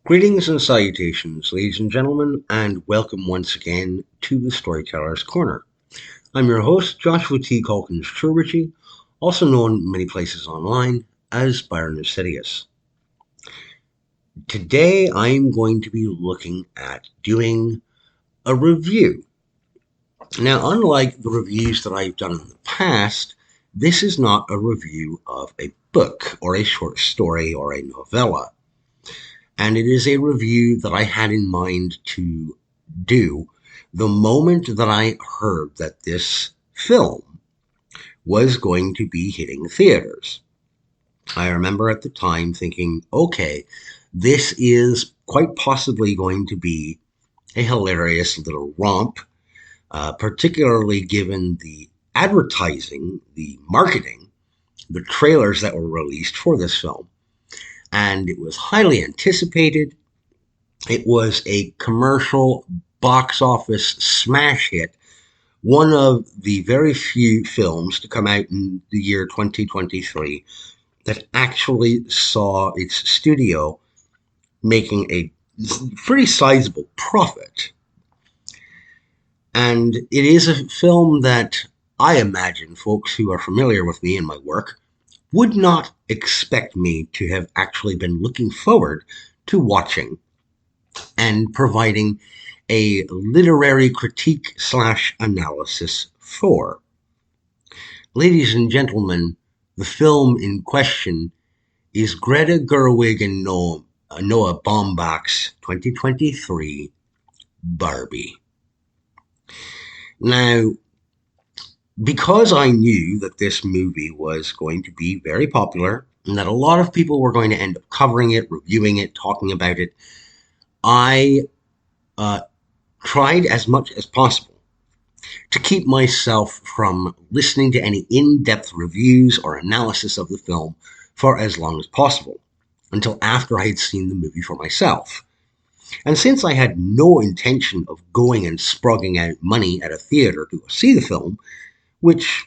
Greetings and salutations, ladies and gentlemen, and welcome once again to the Storyteller's Corner. I'm your host, Joshua T. Calkins-Treworgy, also known many places online as Byron Insidious. Today, I'm going to be looking at doing a review. Now, unlike the reviews that I've done in the past, this is not a review of a book or a short story or a novella. And it is a review that I had in mind to do the moment that I heard that this film was going to be hitting theaters. I remember at the time thinking, okay, this is quite possibly going to be a hilarious little romp, particularly given the advertising, the marketing, the trailers that were released for this film. And it was highly anticipated. It was a commercial box office smash hit, one of the very few films to come out in the year 2023 that actually saw its studio making a pretty sizable profit. And it is a film that I imagine folks who are familiar with me and my work would not expect me to have actually been looking forward to watching and providing a literary critique slash analysis for. Ladies and gentlemen, the film in question is Greta Gerwig and Noah Baumbach's 2023 Barbie. Now, because I knew that this movie was going to be very popular and that a lot of people were going to end up covering it, reviewing it, talking about it, I uh, tried as much as possible to keep myself from listening to any in-depth reviews or analysis of the film for as long as possible, until after I had seen the movie for myself. And since I had no intention of going and sprugging out money at a theater to see the film, which,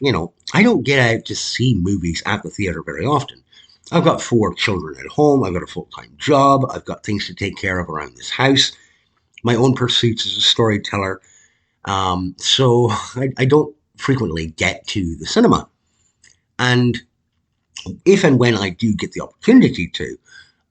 I don't get out to see movies at the theater very often. I've got 4 children at home, I've got a full-time job, I've got things to take care of around this house, my own pursuits as a storyteller. So I don't frequently get to the cinema. And if and when I do get the opportunity to,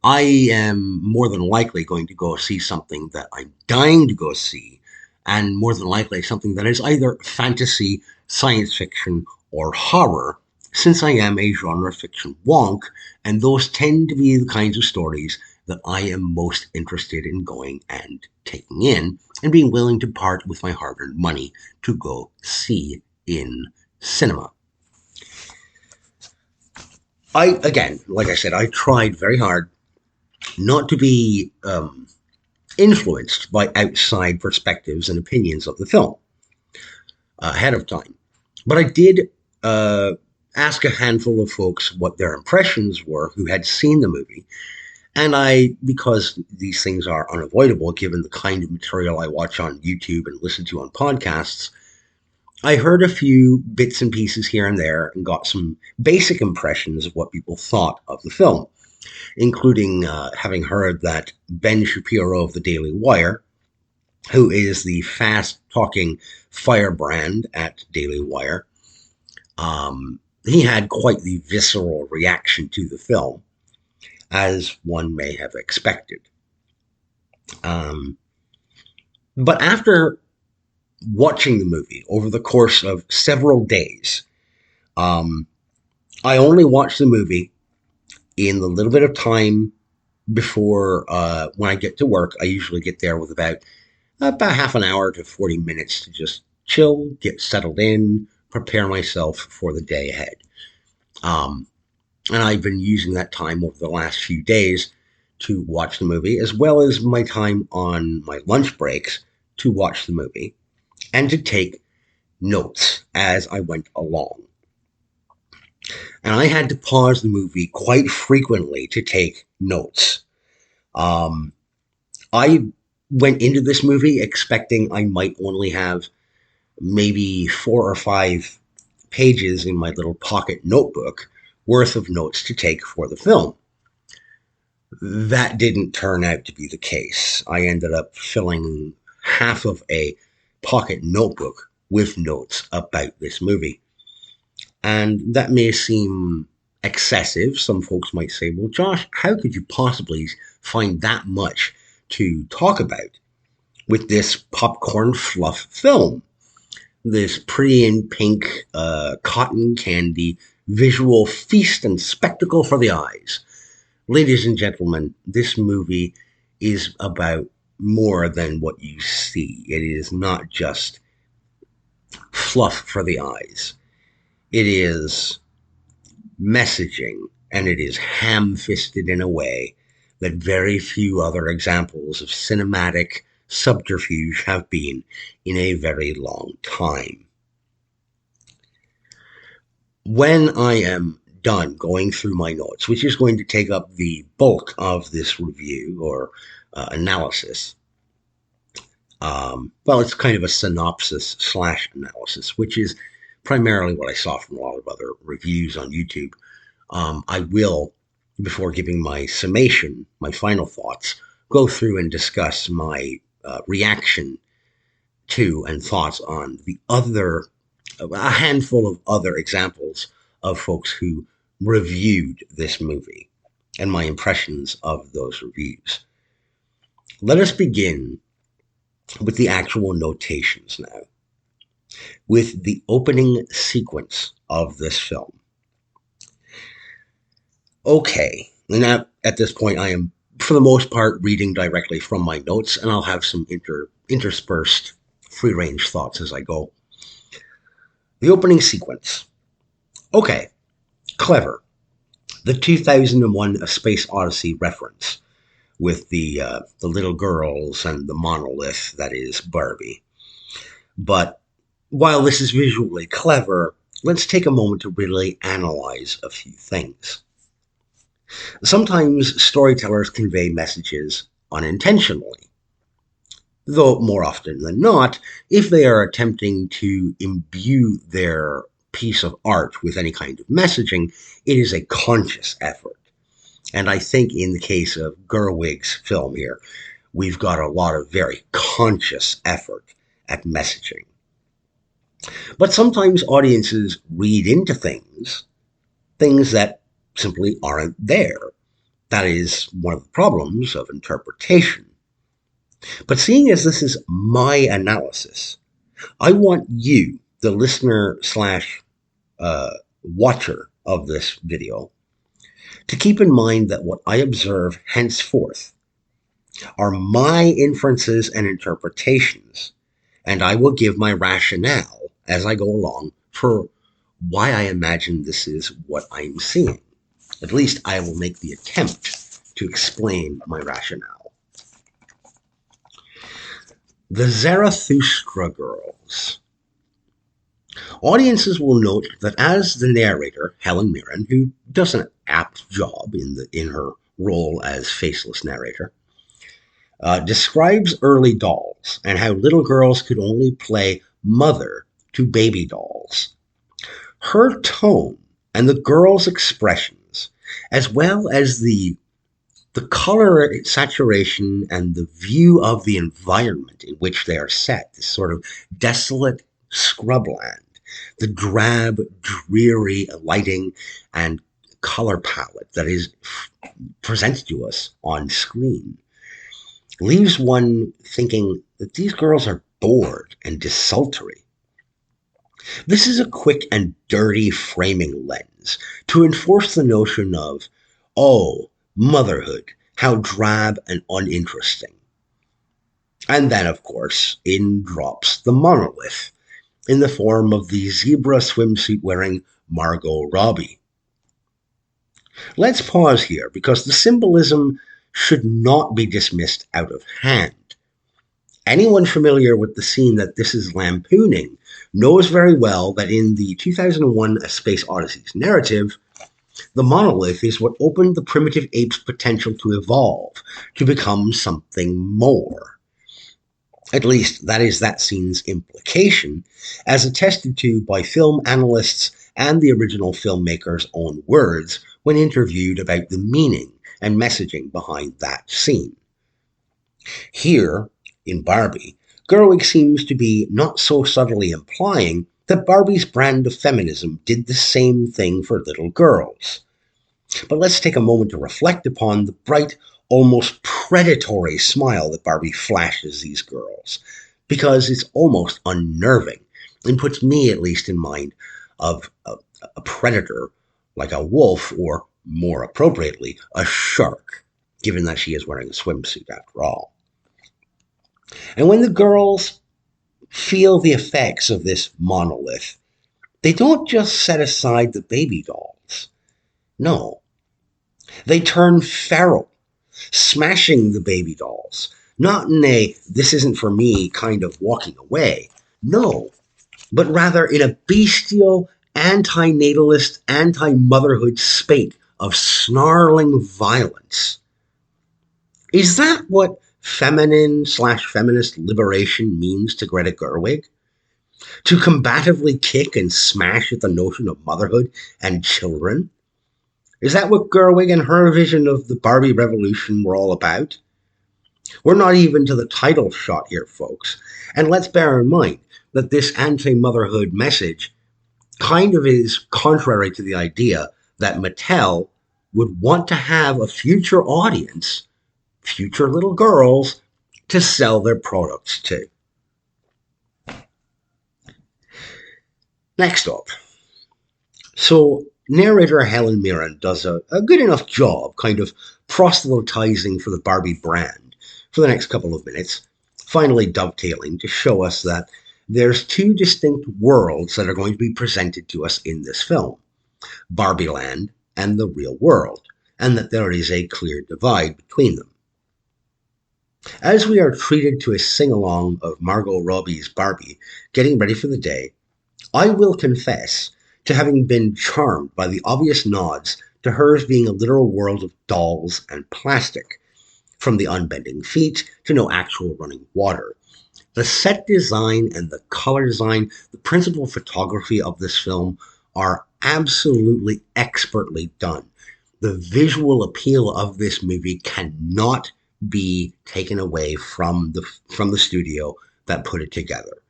I am more than likely going to go see something that I'm dying to go see, and more than likely something that is either fantasy, science fiction, or horror, since I am a genre fiction wonk, and those tend to be the kinds of stories that I am most interested in going and taking in, and being willing to part with my hard-earned money to go see in cinema. Again, like I said, I tried very hard not to be influenced by outside perspectives and opinions of the film ahead of time. But I did ask a handful of folks what their impressions were who had seen the movie. And because these things are unavoidable given the kind of material I watch on YouTube and listen to on podcasts, I heard a few bits and pieces here and there and got some basic impressions of what people thought of the film, including having heard that Ben Shapiro of the Daily Wire, who is the fast-talking firebrand at Daily Wire, he had quite the visceral reaction to the film, as one may have expected. But after watching the movie over the course of several days, I only watched the movie in the little bit of time before when I get to work. I usually get there with about half an hour to 40 minutes to just chill, get settled in, prepare myself for the day ahead. And I've been using that time over the last few days to watch the movie, as well as my time on my lunch breaks to watch the movie and to take notes as I went along. And I had to pause the movie quite frequently to take notes. I went into this movie expecting I might only have maybe 4 or 5 pages in my little pocket notebook worth of notes to take for the film. That didn't turn out to be the case. I ended up filling half of a pocket notebook with notes about this movie. And that may seem excessive. Some folks might say, well, Josh, how could you possibly find that much to talk about with this popcorn fluff film? This pretty in pink cotton candy visual feast and spectacle for the eyes. Ladies and gentlemen, this movie is about more than what you see. It is not just fluff for the eyes. It is messaging, and it is ham-fisted in a way that very few other examples of cinematic subterfuge have been in a very long time. When I am done going through my notes, which is going to take up the bulk of this review or analysis, well, it's kind of a synopsis slash analysis, which is primarily what I saw from a lot of other reviews on YouTube. I will, before giving my summation, my final thoughts, go through and discuss my reaction to and thoughts on a handful of other examples of folks who reviewed this movie and my impressions of those reviews. Let us begin with the actual notations now, with the opening sequence of this film. Okay, now at this point I am, for the most part, reading directly from my notes, and I'll have some interspersed free-range thoughts as I go. The opening sequence. Okay, clever. The 2001 A Space Odyssey reference with the little girls and the monolith that is Barbie. But while this is visually clever, let's take a moment to really analyze a few things. Sometimes storytellers convey messages unintentionally, though more often than not, if they are attempting to imbue their piece of art with any kind of messaging, it is a conscious effort. And I think in the case of Gerwig's film here, we've got a lot of very conscious effort at messaging. But sometimes audiences read into things that simply aren't there. That is one of the problems of interpretation. But seeing as this is my analysis, I want you, the listener slash watcher of this video, to keep in mind that what I observe henceforth are my inferences and interpretations, and I will give my rationale as I go along for why I imagine this is what I'm seeing. At least I will make the attempt to explain my rationale. The Zarathustra Girls. Audiences will note that as the narrator, Helen Mirren, who does an apt job in her role as faceless narrator, describes early dolls and how little girls could only play mother to baby dolls. Her tone and the girls' expressions, as well as the color saturation and the view of the environment in which they are set, this sort of desolate scrubland, the drab, dreary lighting and color palette that is presented to us on screen, leaves one thinking that these girls are bored and desultory. This is a quick and dirty framing lens to enforce the notion of, oh, motherhood, how drab and uninteresting. And then, of course, in drops the monolith in the form of the zebra swimsuit wearing Margot Robbie. Let's pause here because the symbolism should not be dismissed out of hand. Anyone familiar with the scene that this is lampooning knows very well that in the 2001 A Space Odyssey's narrative, the monolith is what opened the primitive ape's potential to evolve, to become something more. At least that is that scene's implication, as attested to by film analysts and the original filmmaker's own words when interviewed about the meaning and messaging behind that scene. Here, in Barbie, Gerwig seems to be not so subtly implying that Barbie's brand of feminism did the same thing for little girls. But let's take a moment to reflect upon the bright, almost predatory smile that Barbie flashes these girls, because it's almost unnerving and puts me, at least, in mind of a predator like a wolf, or more appropriately, a shark, given that she is wearing a swimsuit after all. And when the girls feel the effects of this monolith, they don't just set aside the baby dolls. No, they turn feral, smashing the baby dolls. Not in a "this isn't for me" kind of walking away. No, but rather in a bestial, anti-natalist, anti-motherhood spate of snarling violence. Is that what feminine/feminist liberation means to Greta Gerwig? To combatively kick and smash at the notion of motherhood and children? Is that what Gerwig and her vision of the Barbie revolution were all about? We're not even to the title shot here, folks. And let's bear in mind that this anti-motherhood message kind of is contrary to the idea that Mattel would want to have a future audience, future little girls, to sell their products to. Next up. So narrator Helen Mirren does a good enough job kind of proselytizing for the Barbie brand for the next couple of minutes, finally dovetailing to show us that there's two distinct worlds that are going to be presented to us in this film, Barbie Land and the real world, and that there is a clear divide between them. As we are treated to a sing-along of Margot Robbie's Barbie getting ready for the day, I will confess to having been charmed by the obvious nods to hers being a literal world of dolls and plastic, from the unbending feet to no actual running water. The set design and the color design, the principal photography of this film are absolutely expertly done. The visual appeal of this movie cannot be taken away from the studio that put it together.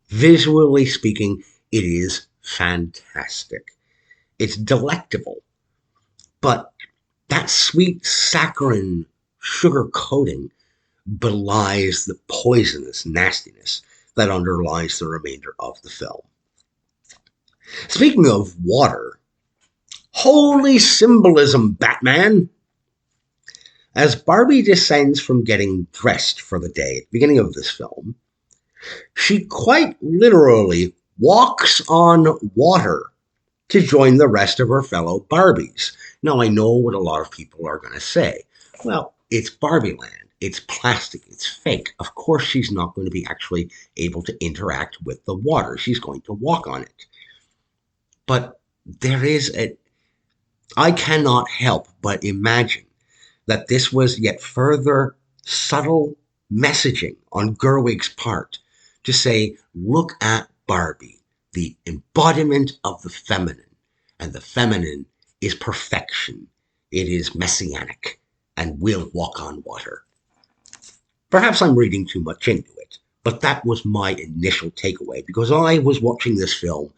Visually speaking, it is fantastic. It's delectable. But that sweet saccharine sugar coating belies the poisonous nastiness that underlies the remainder of the film. Speaking of water, holy symbolism, Batman! As Barbie descends from getting dressed for the day at the beginning of this film, she quite literally walks on water to join the rest of her fellow Barbies. Now, I know what a lot of people are going to say. Well, it's Barbie Land. It's plastic. It's fake. Of course, she's not going to be actually able to interact with the water. She's going to walk on it. But I cannot help but imagine that this was yet further subtle messaging on Gerwig's part to say, look at Barbie, the embodiment of the feminine. And the feminine is perfection. It is messianic and will walk on water. Perhaps I'm reading too much into it, but that was my initial takeaway because I was watching this film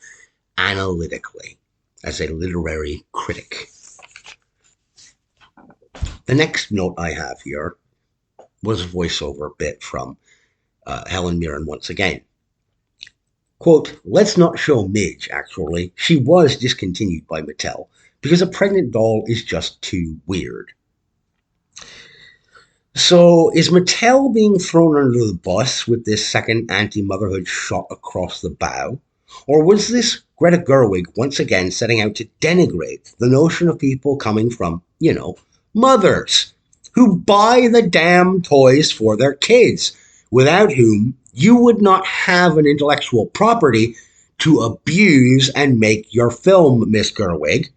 analytically as a literary critic. The next note I have here was a voiceover bit from Helen Mirren once again. Quote, let's not show Midge, actually. She was discontinued by Mattel because a pregnant doll is just too weird. So is Mattel being thrown under the bus with this second anti-motherhood shot across the bow? Or was this Greta Gerwig once again setting out to denigrate the notion of people coming from, mothers who buy the damn toys for their kids, without whom you would not have an intellectual property to abuse and make your film, Miss Gerwig?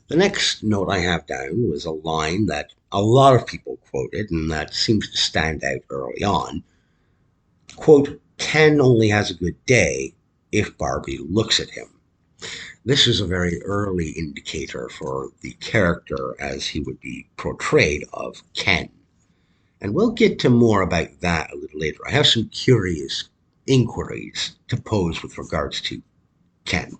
The next note I have down was a line that a lot of people quoted, and that seems to stand out early on. Quote, Ken only has a good day if Barbie looks at him. This is a very early indicator for the character as he would be portrayed of Ken. And we'll get to more about that a little later. I have some curious inquiries to pose with regards to Ken.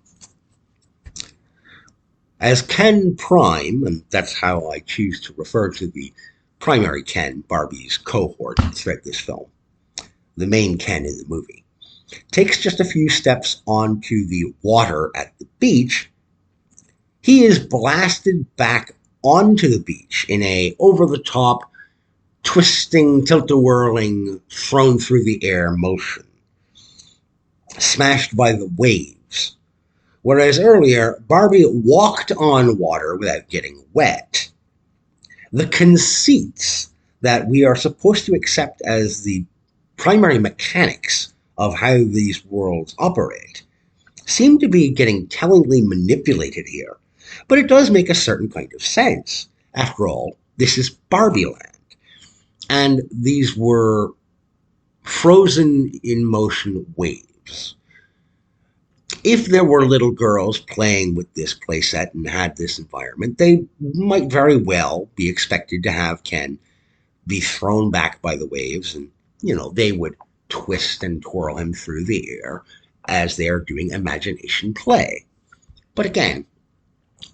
As Ken Prime, and that's how I choose to refer to the primary Ken, Barbie's cohort, throughout this film, the main Ken in the movie, takes just a few steps onto the water at the beach, he is blasted back onto the beach in a over-the-top, twisting, tilt-a-whirling, thrown through the air motion, smashed by the waves. Whereas earlier, Barbie walked on water without getting wet. The conceits that we are supposed to accept as the primary mechanics of how these worlds operate seem to be getting tellingly manipulated here, but it does make a certain kind of sense. After all, this is Barbie Land, and these were frozen in motion waves. If there were little girls playing with this playset and had this environment, they might very well be expected to have Ken be thrown back by the waves, and they would twist and twirl him through the air as they are doing imagination play. But again,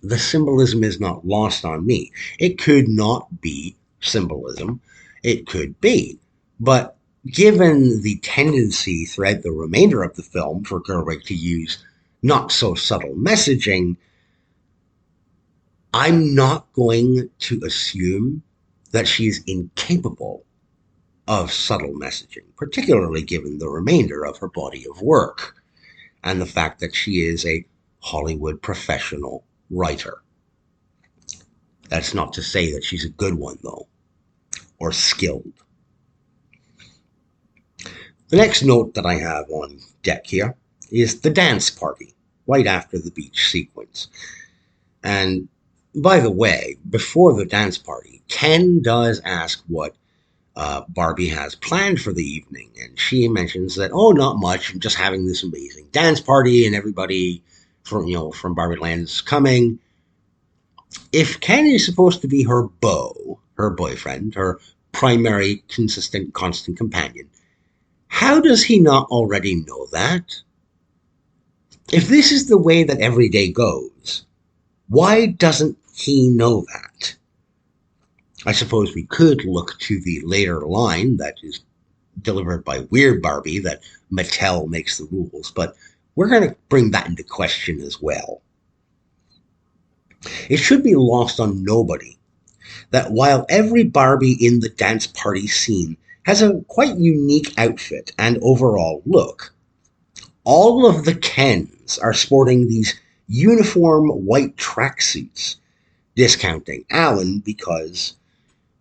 the symbolism is not lost on me. It could not be symbolism. It could be. But given the tendency throughout the remainder of the film for Gerwig to use not so subtle messaging, I'm not going to assume that she's incapable of subtle messaging, particularly given the remainder of her body of work and the fact that she is a Hollywood professional writer. That's not to say that she's a good one, though, or skilled. The next note that I have on deck here is the dance party right after the beach sequence. And by the way, before the dance party, Ken does ask what Barbie has planned for the evening, and she mentions that, oh, not much, I'm just having this amazing dance party, and everybody from Barbie Land is coming. If Ken is supposed to be her beau, her boyfriend, her primary, consistent, constant companion, how does he not already know that? If this is the way that every day goes, why doesn't he know that? I suppose we could look to the later line that is delivered by Weird Barbie that Mattel makes the rules, but we're going to bring that into question as well. It should be lost on nobody that while every Barbie in the dance party scene has a quite unique outfit and overall look, all of the Kens are sporting these uniform white tracksuits, discounting Alan because,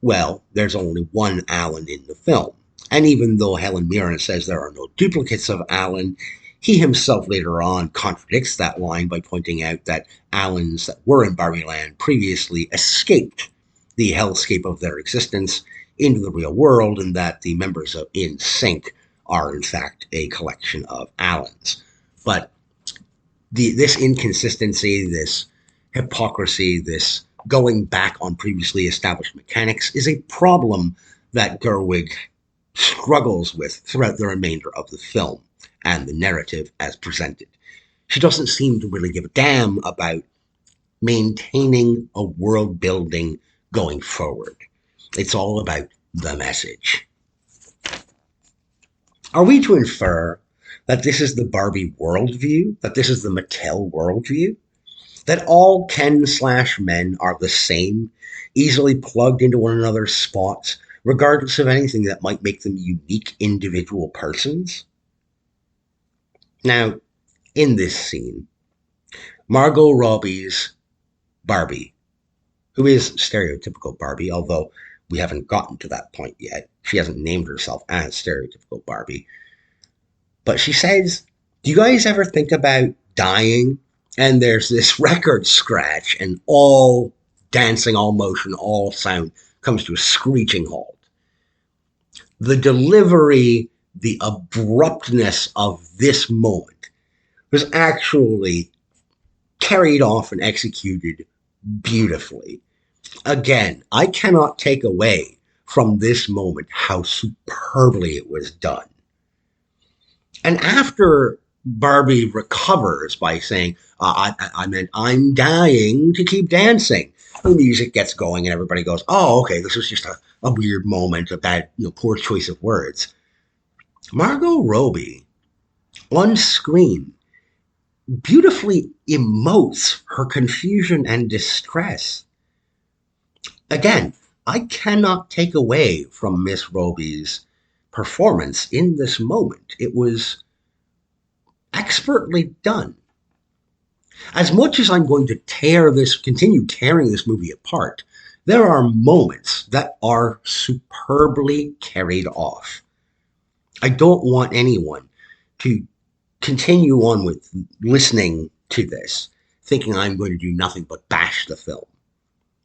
well, there's only one Alan in the film. And even though Helen Mirren says there are no duplicates of Alan, he himself later on contradicts that line by pointing out that Alans that were in Barbie Land previously escaped the hellscape of their existence into the real world, and that the members of NSYNC are in fact a collection of Alans. But this inconsistency, this hypocrisy, this going back on previously established mechanics is a problem that Gerwig struggles with throughout the remainder of the film and the narrative as presented. She doesn't seem to really give a damn about maintaining a world building going forward. It's all about the message. Are we to infer that this is the Barbie worldview, that this is the Mattel worldview, that all Ken/men are the same, easily plugged into one another's spots, regardless of anything that might make them unique individual persons? Now, in this scene, Margot Robbie's Barbie, who is stereotypical Barbie, although we haven't gotten to that point yet. She hasn't named herself as stereotypical Barbie. But she says, do you guys ever think about dying? And there's this record scratch, and all dancing, all motion, all sound comes to a screeching halt. The delivery, the abruptness of this moment was actually carried off and executed beautifully. Again, I cannot take away from this moment how superbly it was done. And after Barbie recovers by saying, I meant I'm dying to keep dancing, the music gets going and everybody goes, oh, okay, this was just a weird moment, a bad, poor choice of words. Margot Robbie, on screen, beautifully emotes her confusion and distress. Again, I cannot take away from Miss Roby's performance in this moment. It was expertly done. As much as I'm going to continue tearing this movie apart, there are moments that are superbly carried off. I don't want anyone to continue on with listening to this thinking I'm going to do nothing but bash the film,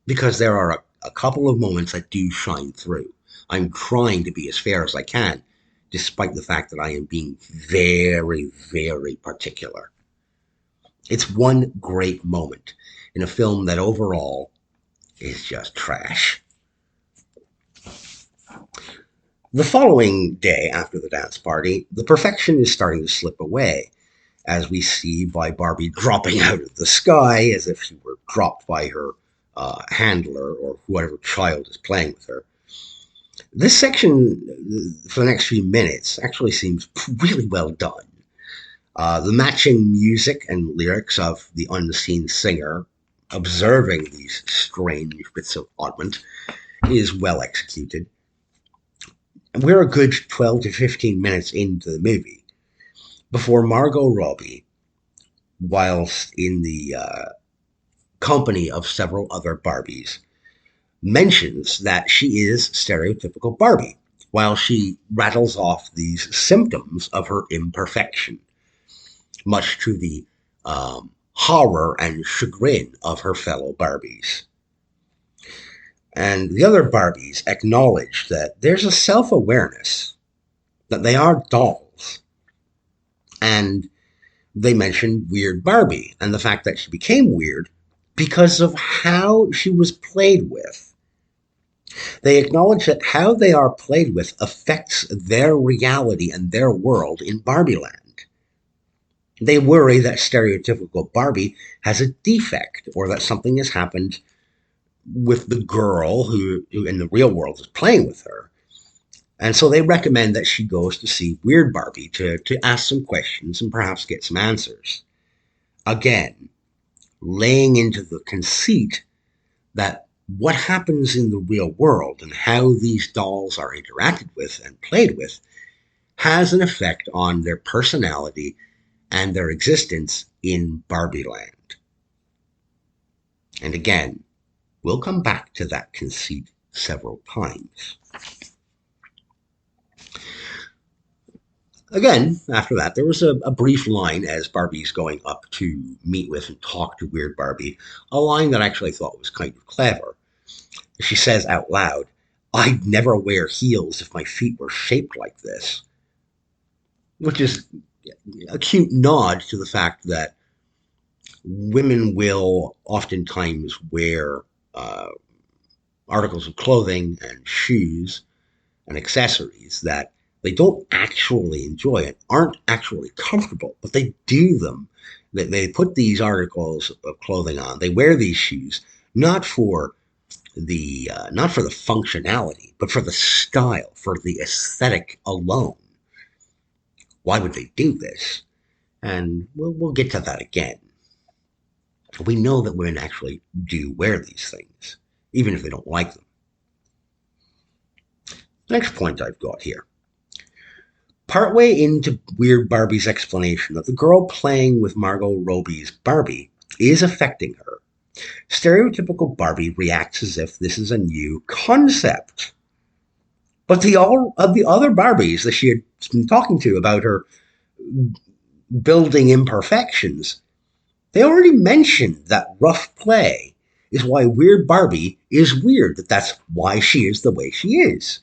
because there are a couple of moments that do shine through. I'm trying to be as fair as I can, despite the fact that I am being very, very particular. It's one great moment in a film that overall is just trash. The following day after the dance party, the perfection is starting to slip away, as we see by Barbie dropping out of the sky as if she were dropped by her handler or whatever child is playing with her. This section, for the next few minutes, actually seems really well done. The matching music and lyrics of the unseen singer observing these strange bits of oddment is well executed. We're a good 12 to 15 minutes into the movie before Margot Robbie, whilst in the company of several other Barbies, mentions that she is stereotypical Barbie, while she rattles off these symptoms of her imperfection, much to the horror and chagrin of her fellow Barbies. And the other Barbies acknowledge that there's a self-awareness, that they are dolls. And they mention Weird Barbie and the fact that she became weird because of how she was played with. They acknowledge that how they are played with affects their reality and their world in Barbie Land. They worry that stereotypical Barbie has a defect, or that something has happened with the girl who in the real world is playing with her. And so they recommend that she goes to see Weird Barbie to ask some questions and perhaps get some answers. Again, laying into the conceit that what happens in the real world and how these dolls are interacted with and played with has an effect on their personality and their existence in Barbie Land. And again, we'll come back to that conceit several times. Again, after that, there was a brief line as Barbie's going up to meet with and talk to Weird Barbie, a line that I actually thought was kind of clever. She says out loud, "I'd never wear heels if my feet were shaped like this," which is a cute nod to the fact that women will oftentimes wear articles of clothing and shoes and accessories that they don't actually enjoy and aren't actually comfortable, but they do them. They put these articles of clothing on. They wear these shoes not for the functionality, but for the style, for the aesthetic alone. Why would they do this? And we'll get to that again. We know that women actually do wear these things, even if they don't like them. Next point I've got here. Partway into Weird Barbie's explanation that the girl playing with Margot Robbie's Barbie is affecting her, stereotypical Barbie reacts as if this is a new concept. But the other Barbies that she had been talking to about her building imperfections, they already mentioned that rough play is why Weird Barbie is weird, that's why she is the way she is.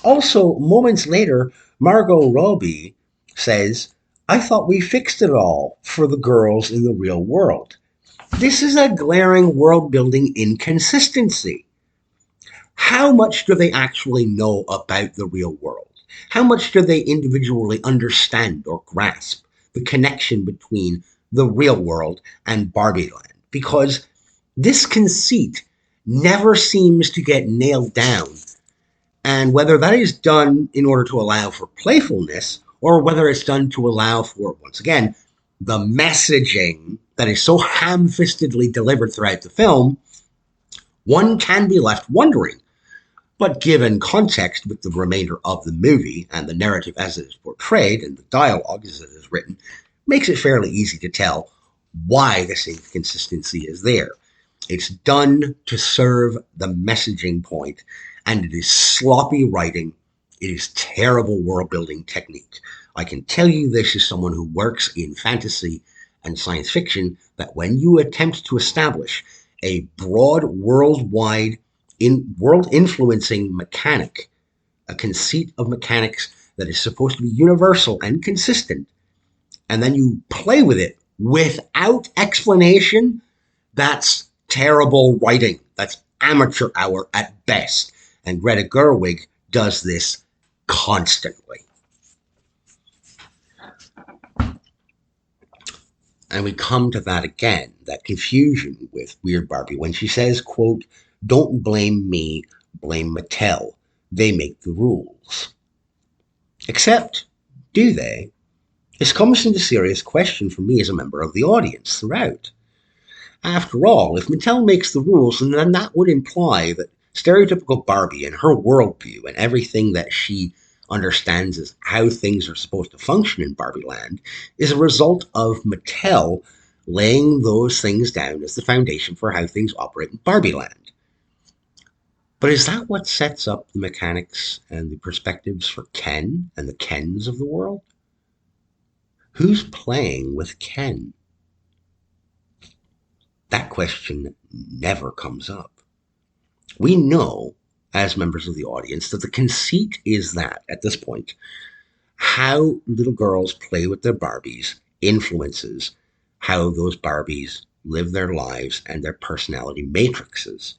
Also, moments later, Margot Robbie says, I thought we fixed it all for the girls in the real world. This is a glaring world building inconsistency. How much do they actually know about the real world? How much do they individually understand or grasp the connection between the real world and Barbie Land? Because this conceit never seems to get nailed down, and whether that is done in order to allow for playfulness or whether it's done to allow for, once again, the messaging that is so ham fistedly delivered throughout the film, one can be left wondering. But given context with the remainder of the movie and the narrative as it is portrayed and the dialogue as it is written, makes it fairly easy to tell why this inconsistency is there. It's done to serve the messaging point, and it is sloppy writing. It is terrible world building technique. I can tell you this as someone who works in fantasy and science fiction, that when you attempt to establish a broad worldwide world influencing mechanic, a conceit of mechanics that is supposed to be universal and consistent, and then you play with it without explanation, that's terrible writing. That's amateur hour at best. And Greta Gerwig does this constantly. And we come to that again, that confusion with Weird Barbie when she says, quote, "Don't blame me, blame Mattel. They make the rules." Except, do they? This comes into serious question for me as a member of the audience throughout. After all, if Mattel makes the rules, then that would imply that stereotypical Barbie and her worldview and everything that she understands as how things are supposed to function in Barbie Land is a result of Mattel laying those things down as the foundation for how things operate in Barbie Land. But is that what sets up the mechanics and the perspectives for Ken and the Kens of the world? Who's playing with Ken? That question never comes up. We know, as members of the audience, that the conceit is that, at this point, how little girls play with their Barbies influences how those Barbies live their lives and their personality matrices,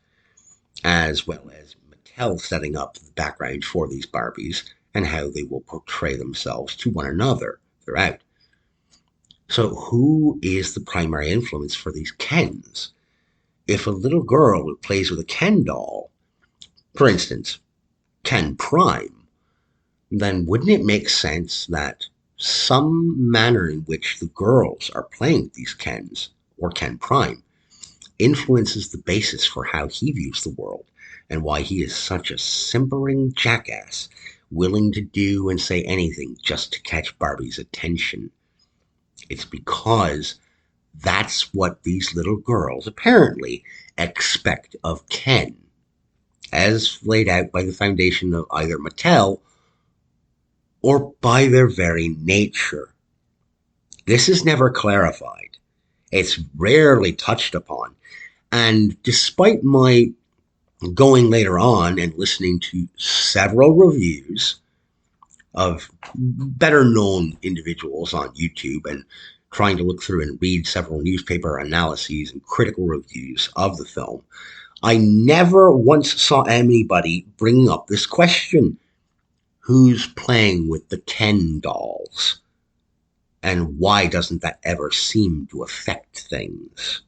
as well as Mattel setting up the background for these Barbies and how they will portray themselves to one another throughout. So who is the primary influence for these Kens? If a little girl who plays with a Ken doll, for instance, Ken Prime, then wouldn't it make sense that some manner in which the girls are playing with these Kens, or Ken Prime, influences the basis for how he views the world and why he is such a simpering jackass, willing to do and say anything just to catch Barbie's attention? It's because that's what these little girls apparently expect of Ken, as laid out by the foundation of either Mattel or by their very nature. This is never clarified. It's rarely touched upon. And despite my going later on and listening to several reviews of better known individuals on YouTube and trying to look through and read several newspaper analyses and critical reviews of the film, I never once saw anybody bringing up this question. Who's playing with the Ken dolls? And why doesn't that ever seem to affect things?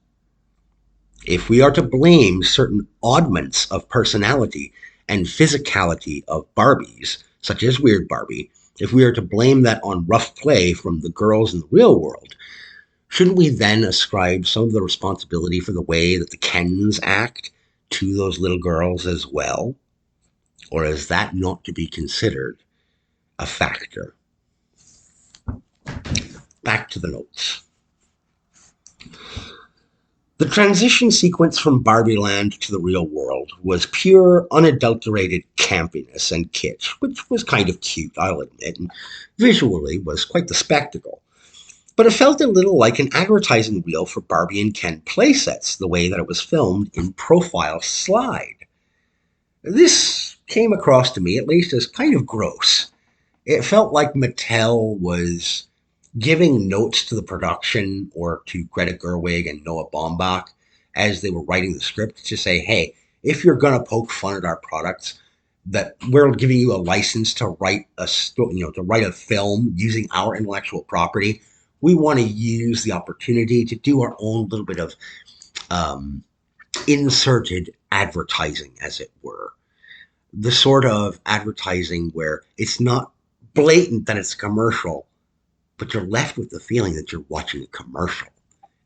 If we are to blame certain oddments of personality and physicality of Barbies, such as Weird Barbie, if we are to blame that on rough play from the girls in the real world, shouldn't we then ascribe some of the responsibility for the way that the Kens act to those little girls as well? Or is that not to be considered a factor? Back to the notes. The transition sequence from Barbie Land to the real world was pure, unadulterated campiness and kitsch, which was kind of cute, I'll admit, and visually was quite the spectacle. But it felt a little like an advertising reel for Barbie and Ken playsets, the way that it was filmed in profile slide. This came across to me, at least, as kind of gross. It felt like Mattel was giving notes to the production or to Greta Gerwig and Noah Baumbach as they were writing the script to say, hey, if you're going to poke fun at our products, that we're giving you a license to write a story, to write a film using our intellectual property. We want to use the opportunity to do our own little bit of um, inserted advertising, as it were. The sort of advertising where it's not blatant that it's a commercial, but you're left with the feeling that you're watching a commercial.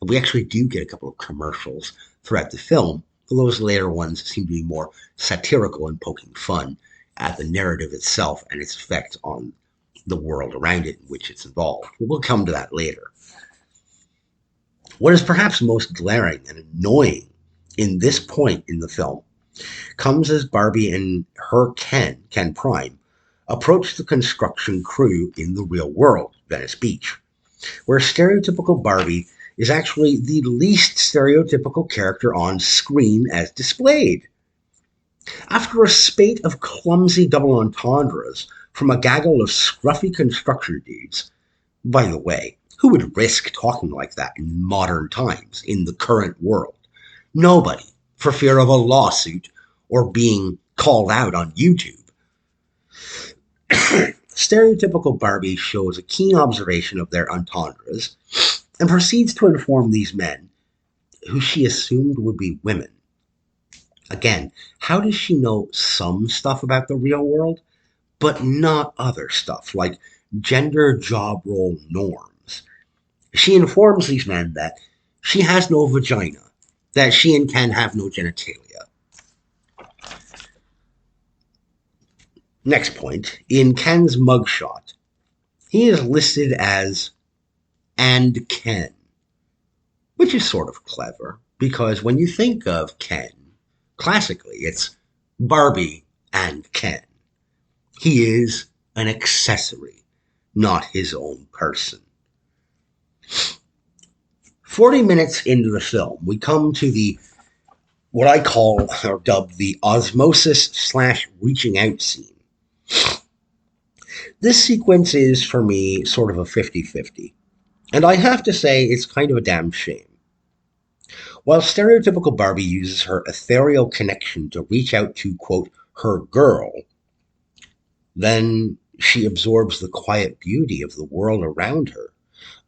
And we actually do get a couple of commercials throughout the film, but those later ones seem to be more satirical and poking fun at the narrative itself and its effect on the world around it in which it's involved. We'll come to that later. What is perhaps most glaring and annoying in this point in the film comes as Barbie and her Ken Prime, approach the construction crew in the real world, Venice Beach, where stereotypical Barbie is actually the least stereotypical character on screen as displayed. After a spate of clumsy double entendres from a gaggle of scruffy construction dudes, by the way, who would risk talking like that in modern times, in the current world? Nobody, for fear of a lawsuit or being called out on YouTube. Stereotypical Barbie shows a keen observation of their entendres and proceeds to inform these men, who she assumed would be women. Again, how does she know some stuff about the real world, but not other stuff, like gender job role norms? She informs these men that she has no vagina, that she and Ken have no genitalia. Next point, in Ken's mugshot, he is listed as "and Ken," which is sort of clever because when you think of Ken, classically it's Barbie and Ken. He is an accessory, not his own person. 40 minutes into the film, we come to the what I call or dub the osmosis/reaching out scene. This sequence is, for me, sort of a 50-50. And I have to say, it's kind of a damn shame. While stereotypical Barbie uses her ethereal connection to reach out to, quote, her girl, then she absorbs the quiet beauty of the world around her,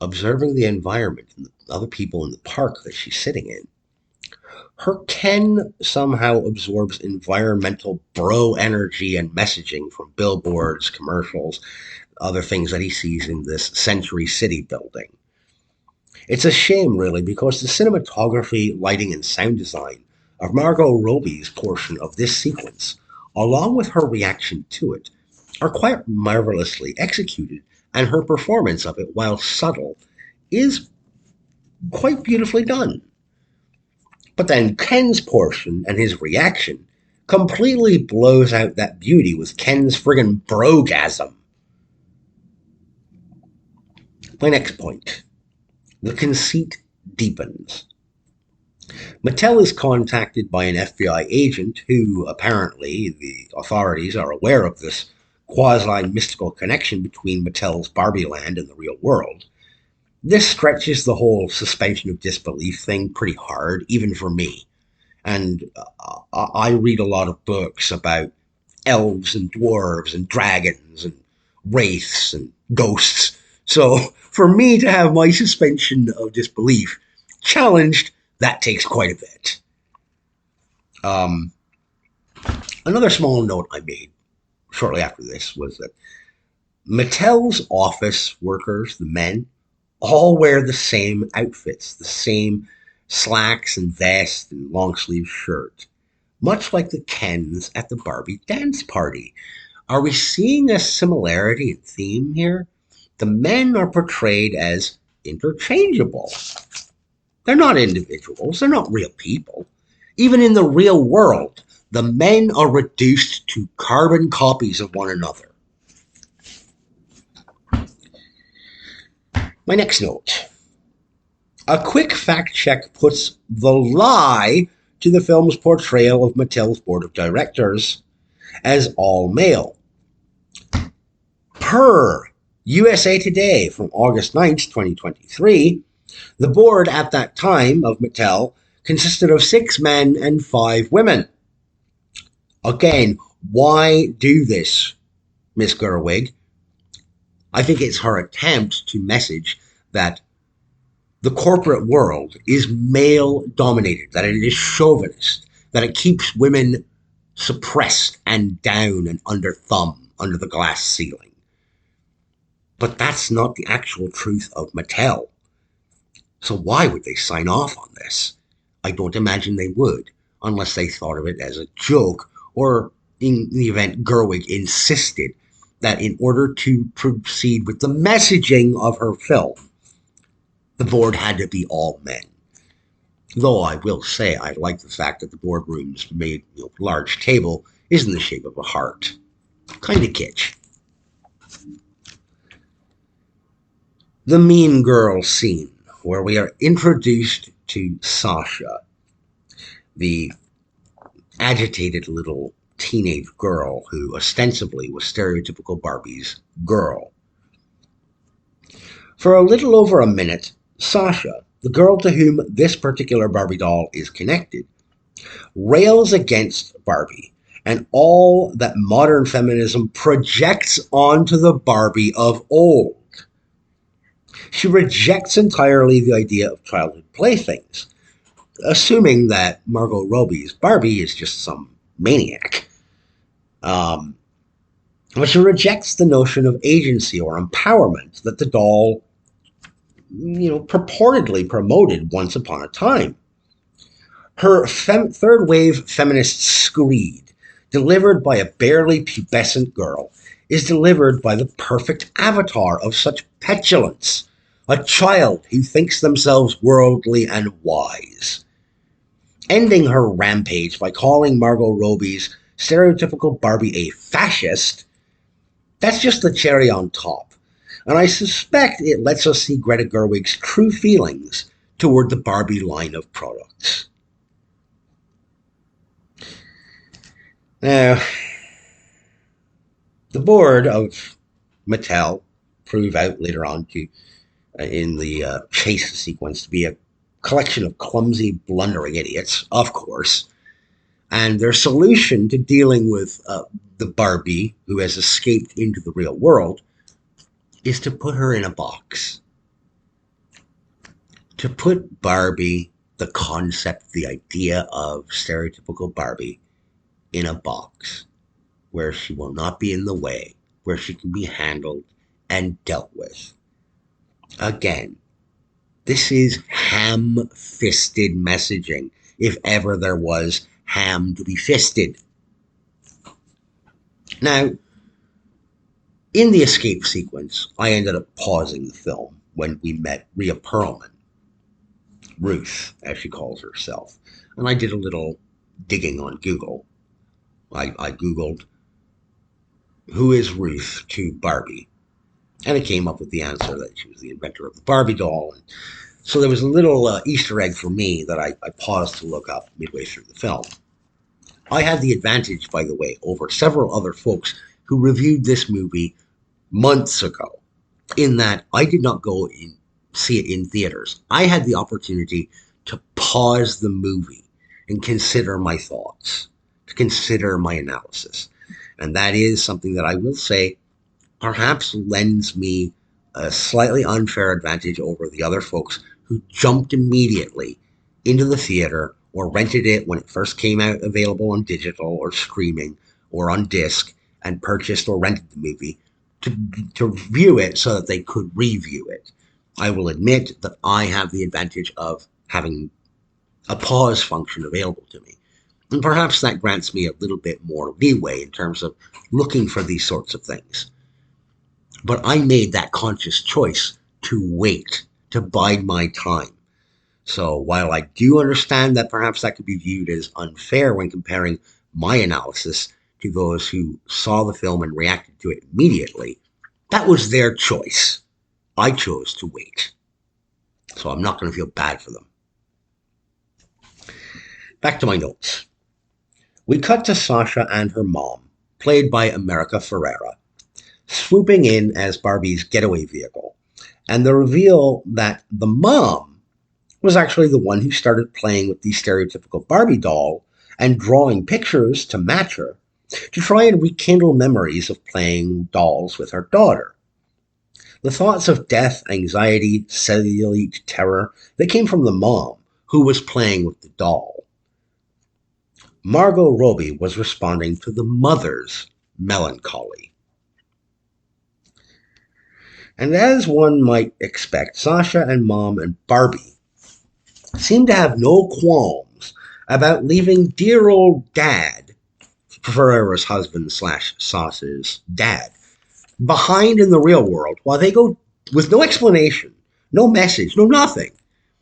observing the environment and the other people in the park that she's sitting in. Her Ken somehow absorbs environmental bro energy and messaging from billboards, commercials, other things that he sees in this Century City building. It's a shame, really, because the cinematography, lighting, and sound design of Margot Robbie's portion of this sequence, along with her reaction to it, are quite marvelously executed, and her performance of it, while subtle, is quite beautifully done. But then Ken's portion and his reaction completely blows out that beauty with Ken's friggin' brogasm. My next point. The conceit deepens. Mattel is contacted by an FBI agent who, apparently, the authorities are aware of this quasi-mystical connection between Mattel's Barbie Land and the real world. This stretches the whole suspension of disbelief thing pretty hard, even for me. And I read a lot of books about elves and dwarves and dragons and wraiths and ghosts. So for me to have my suspension of disbelief challenged, that takes quite a bit. Um, Another small note I made shortly after this was that Mattel's office workers, the men, all wear the same outfits, the same slacks and vest and long sleeve shirt, much like the Kens at the Barbie dance party. Are we seeing a similarity in theme here? The men are portrayed as interchangeable. They're not individuals, they're not real people. Even in the real world, the men are reduced to carbon copies of one another. My next note. A quick fact check puts the lie to the film's portrayal of Mattel's board of directors as all male. Per USA Today from August 9th, 2023. The board at that time of Mattel consisted of 6 men and 5 women. Again, why do this, Miss Gerwig? I think it's her attempt to message that the corporate world is male dominated, that it is chauvinist, that it keeps women suppressed and down and under thumb under the glass ceiling. But that's not the actual truth of Mattel. So why would they sign off on this? I don't imagine they would, unless they thought of it as a joke, or in the event Gerwig insisted that in order to proceed with the messaging of her film, the board had to be all men. Though I will say I like the fact that the boardroom's made large table is in the shape of a heart. Kind of kitsch. The Mean Girl scene, where we are introduced to Sasha, the agitated little teenage girl who ostensibly was stereotypical Barbie's girl. For a little over a minute, Sasha, the girl to whom this particular Barbie doll is connected, rails against Barbie and all that modern feminism projects onto the Barbie of old. She rejects entirely the idea of childhood playthings, assuming that Margot Robbie's Barbie is just some maniac. But she rejects the notion of agency or empowerment that the doll, purportedly promoted once upon a time. Her third wave feminist screed, delivered by a barely pubescent girl, is delivered by the perfect avatar of such petulance, a child who thinks themselves worldly and wise. Ending her rampage by calling Margot Robbie's stereotypical Barbie a fascist, that's just the cherry on top. And I suspect it lets us see Greta Gerwig's true feelings toward the Barbie line of products. Now, the board of Mattel prove out later on to, in the chase sequence, to be a collection of clumsy, blundering idiots, of course. And their solution to dealing with the Barbie who has escaped into the real world is to put her in a box. To put Barbie, the concept, the idea of stereotypical Barbie, in a box where she will not be in the way, where she can be handled and dealt with. Again, this is ham-fisted messaging, if ever there was ham to be fisted. Now, in the escape sequence, I ended up pausing the film when we met Rhea Perlman, Ruth, as she calls herself, and I did a little digging on Google. I Googled, who is Ruth to Barbie? And it came up with the answer that she was the inventor of the Barbie doll. And so there was a little Easter egg for me that I paused to look up midway through the film. I had the advantage, by the way, over several other folks who reviewed this movie months ago, in that I did not go and see it in theaters. I had the opportunity to pause the movie and consider my thoughts, to consider my analysis. And that is something that I will say perhaps lends me a slightly unfair advantage over the other folks who jumped immediately into the theater or rented it when it first came out available on digital or streaming or on disc and purchased or rented the movie to view it so that they could review it. I will admit that I have the advantage of having a pause function available to me. And perhaps that grants me a little bit more leeway in terms of looking for these sorts of things. But I made that conscious choice to wait, to bide my time. So while I do understand that perhaps that could be viewed as unfair when comparing my analysis to those who saw the film and reacted to it immediately, that was their choice. I chose to wait. So I'm not going to feel bad for them. Back to my notes. We cut to Sasha and her mom, played by America Ferrera, swooping in as Barbie's getaway vehicle, and the reveal that the mom was actually the one who started playing with the stereotypical Barbie doll and drawing pictures to match her to try and rekindle memories of playing dolls with her daughter. The thoughts of death, anxiety, cellulite terror, they came from the mom, who was playing with the doll. Margot Robbie was responding to the mother's melancholy. And as one might expect, Sasha and Mom and Barbie seem to have no qualms about leaving dear old Dad, Ferrera's husband slash Sasha's dad, behind in the real world while they go with no explanation, no message, no nothing.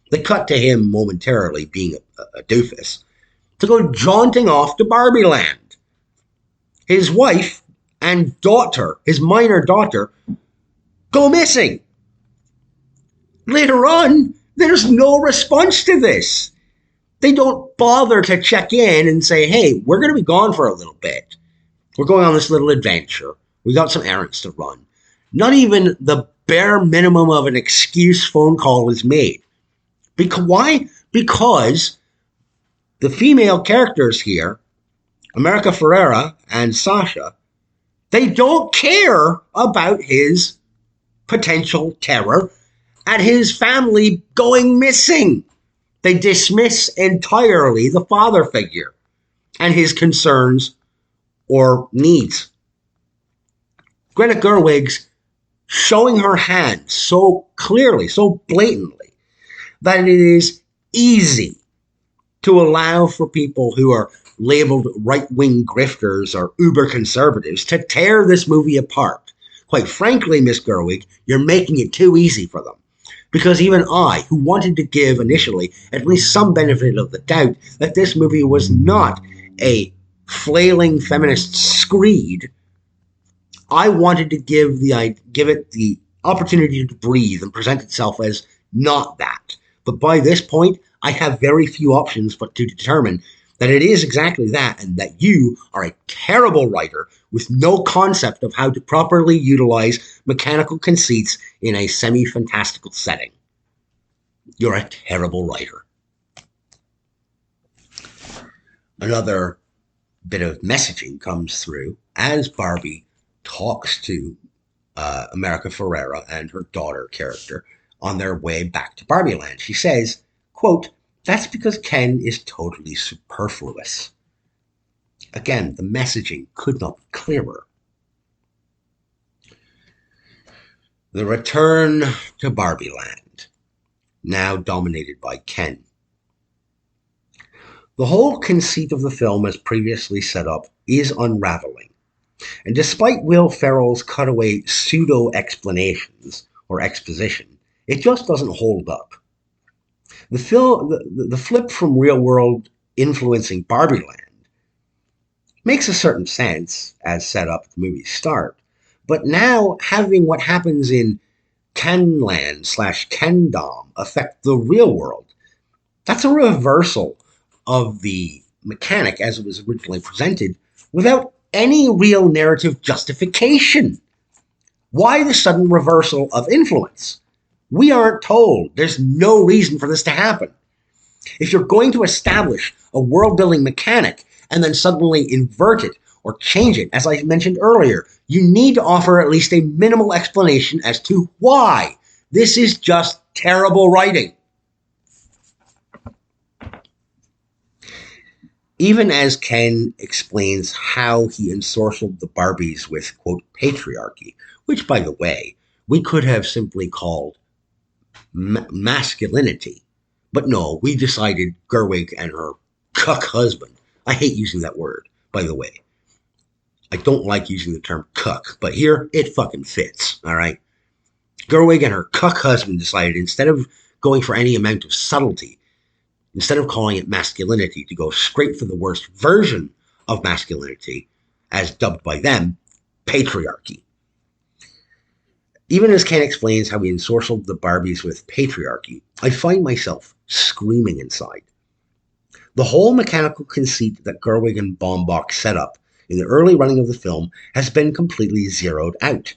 They cut to him momentarily being a doofus to go jaunting off to Barbie Land. His wife and daughter, his minor daughter, go missing. Later on, there's no response to this. They don't bother to check in and say, hey, we're going to be gone for a little bit. We're going on this little adventure. We got some errands to run. Not even the bare minimum of an excuse phone call is made. Why? Because the female characters here, America Ferrera and Sasha, they don't care about his potential terror at his family going missing. They dismiss entirely the father figure and his concerns or needs. Greta Gerwig's showing her hand so clearly, so blatantly, that it is easy to allow for people who are labeled right-wing grifters or uber-conservatives to tear this movie apart. Quite frankly, Miss Gerwig, you're making it too easy for them. Because even I, who wanted to give initially at least some benefit of the doubt that this movie was not a flailing feminist screed, I wanted to give it the opportunity to breathe and present itself as not that. But by this point, I have very few options but to determine that it is exactly that, and that you are a terrible writer with no concept of how to properly utilize mechanical conceits in a semi-fantastical setting. You're a terrible writer. Another bit of messaging comes through as Barbie talks to America Ferrera and her daughter character on their way back to Barbie Land. She says, quote, "That's because Ken is totally superfluous." Again, the messaging could not be clearer. The return to Barbie Land, now dominated by Ken. The whole conceit of the film, as previously set up, is unraveling. And despite Will Ferrell's cutaway pseudo-explanations, or exposition, it just doesn't hold up. The flip from real world influencing Barbie Land makes a certain sense as set up at the movie's start, but now having what happens in Kenland / Kendom affect the real world, that's a reversal of the mechanic as it was originally presented without any real narrative justification. Why the sudden reversal of influence? We aren't told. There's no reason for this to happen. If you're going to establish a world-building mechanic and then suddenly invert it or change it, as I mentioned earlier, you need to offer at least a minimal explanation as to why. This is just terrible writing. Even as Ken explains how he ensorcelled the Barbies with, quote, patriarchy, which, by the way, we could have simply called masculinity. But no, we decided Gerwig and her cuck husband. I hate using that word, by the way. I don't like using the term cuck, but here it fucking fits, all right? Gerwig and her cuck husband decided instead of going for any amount of subtlety, instead of calling it masculinity, to go straight for the worst version of masculinity, as dubbed by them, patriarchy. Even as Ken explains how he ensorcelled the Barbies with patriarchy, I find myself screaming inside. The whole mechanical conceit that Gerwig and Baumbach set up in the early running of the film has been completely zeroed out.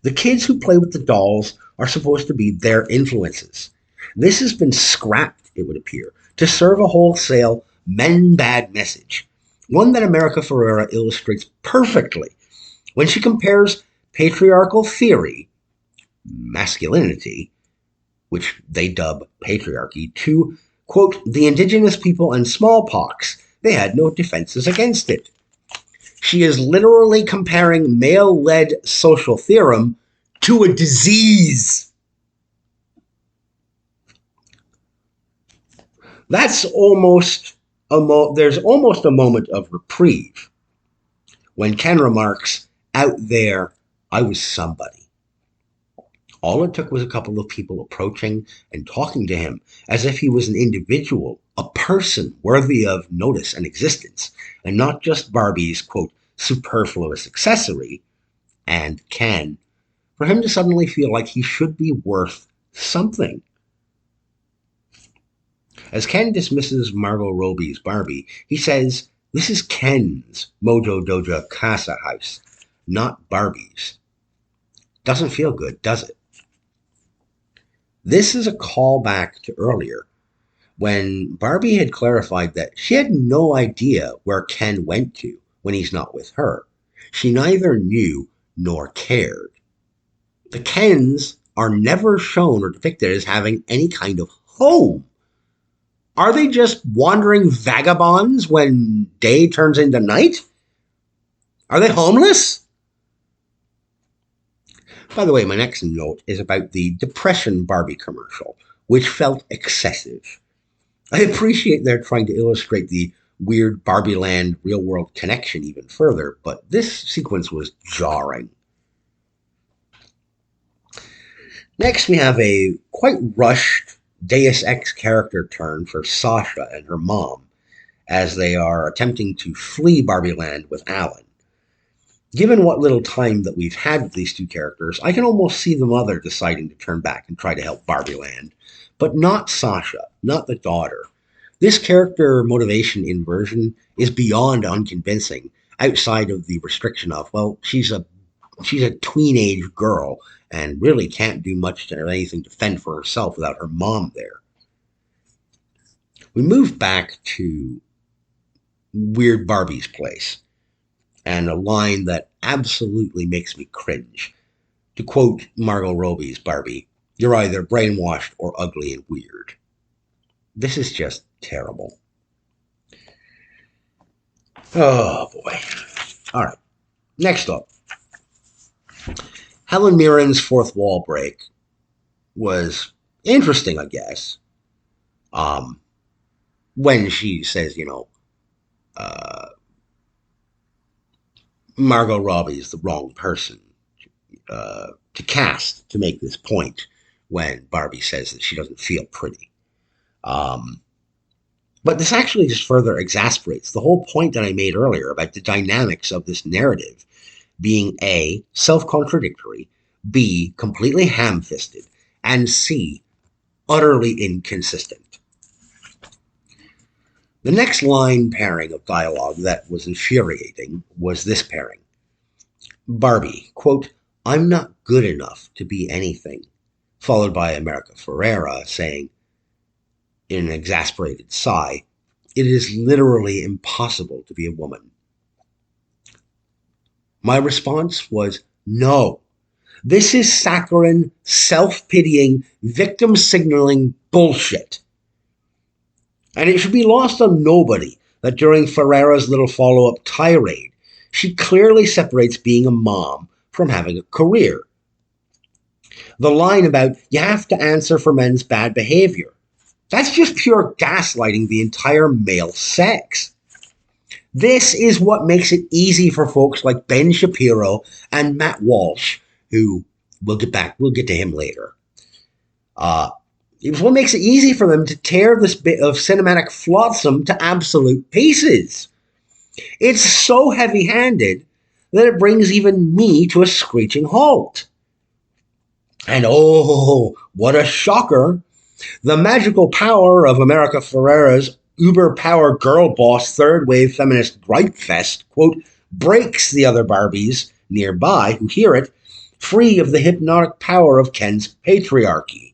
The kids who play with the dolls are supposed to be their influences. This has been scrapped, it would appear, to serve a wholesale men bad message, one that America Ferrera illustrates perfectly when she compares patriarchal theory, masculinity, which they dub patriarchy, to, quote, the indigenous people and smallpox. They had no defenses against it. She is literally comparing male-led social theorem to a disease. There's almost a moment of reprieve when Ken remarks, out there, I was somebody. All it took was a couple of people approaching and talking to him as if he was an individual, a person worthy of notice and existence, and not just Barbie's, quote, superfluous accessory, and Ken, for him to suddenly feel like he should be worth something. As Ken dismisses Margot Robbie's Barbie, he says, this is Ken's Mojo Doja Casa house, not Barbie's. Doesn't feel good, does it? This is a callback to earlier, when Barbie had clarified that she had no idea where Ken went to when he's not with her. She neither knew nor cared. The Kens are never shown or depicted as having any kind of home. Are they just wandering vagabonds when day turns into night? Are they homeless? By the way, my next note is about the Depression Barbie commercial, which felt excessive. I appreciate they're trying to illustrate the weird Barbie Land real-world connection even further, but this sequence was jarring. Next, we have a quite rushed Deus Ex character turn for Sasha and her mom as they are attempting to flee Barbie Land with Alan. Given what little time that we've had with these two characters, I can almost see the mother deciding to turn back and try to help Barbie Land, but not Sasha, not the daughter. This character motivation inversion is beyond unconvincing, outside of the restriction of, well, she's a tween-age girl and really can't do much to anything to fend for herself without her mom there. We move back to Weird Barbie's place, and a line that absolutely makes me cringe. To quote Margot Robbie's Barbie, you're either brainwashed or ugly and weird. This is just terrible. Oh, boy. All right. Next up. Helen Mirren's fourth wall break was interesting, I guess. When she says, Margot Robbie is the wrong person to cast to make this point when Barbie says that she doesn't feel pretty. But this actually just further exasperates the whole point that I made earlier about the dynamics of this narrative being A, self-contradictory, B, completely ham-fisted, and C, utterly inconsistent. The next line pairing of dialogue that was infuriating was this pairing. Barbie, quote, I'm not good enough to be anything, followed by America Ferrera saying, in an exasperated sigh, it is literally impossible to be a woman. My response was, no. This is saccharine, self-pitying, victim-signaling bullshit. And it should be lost on nobody that during Ferrera's little follow-up tirade, she clearly separates being a mom from having a career. The line about, you have to answer for men's bad behavior, that's just pure gaslighting the entire male sex. This is what makes it easy for folks like Ben Shapiro and Matt Walsh, who we'll get to him later. It's what makes it easy for them to tear this bit of cinematic flotsam to absolute pieces. It's so heavy-handed that it brings even me to a screeching halt. And oh, what a shocker. The magical power of America Ferrera's uber-power girl boss third-wave feminist gripe fest, quote, breaks the other Barbies nearby who hear it, free of the hypnotic power of Ken's patriarchy.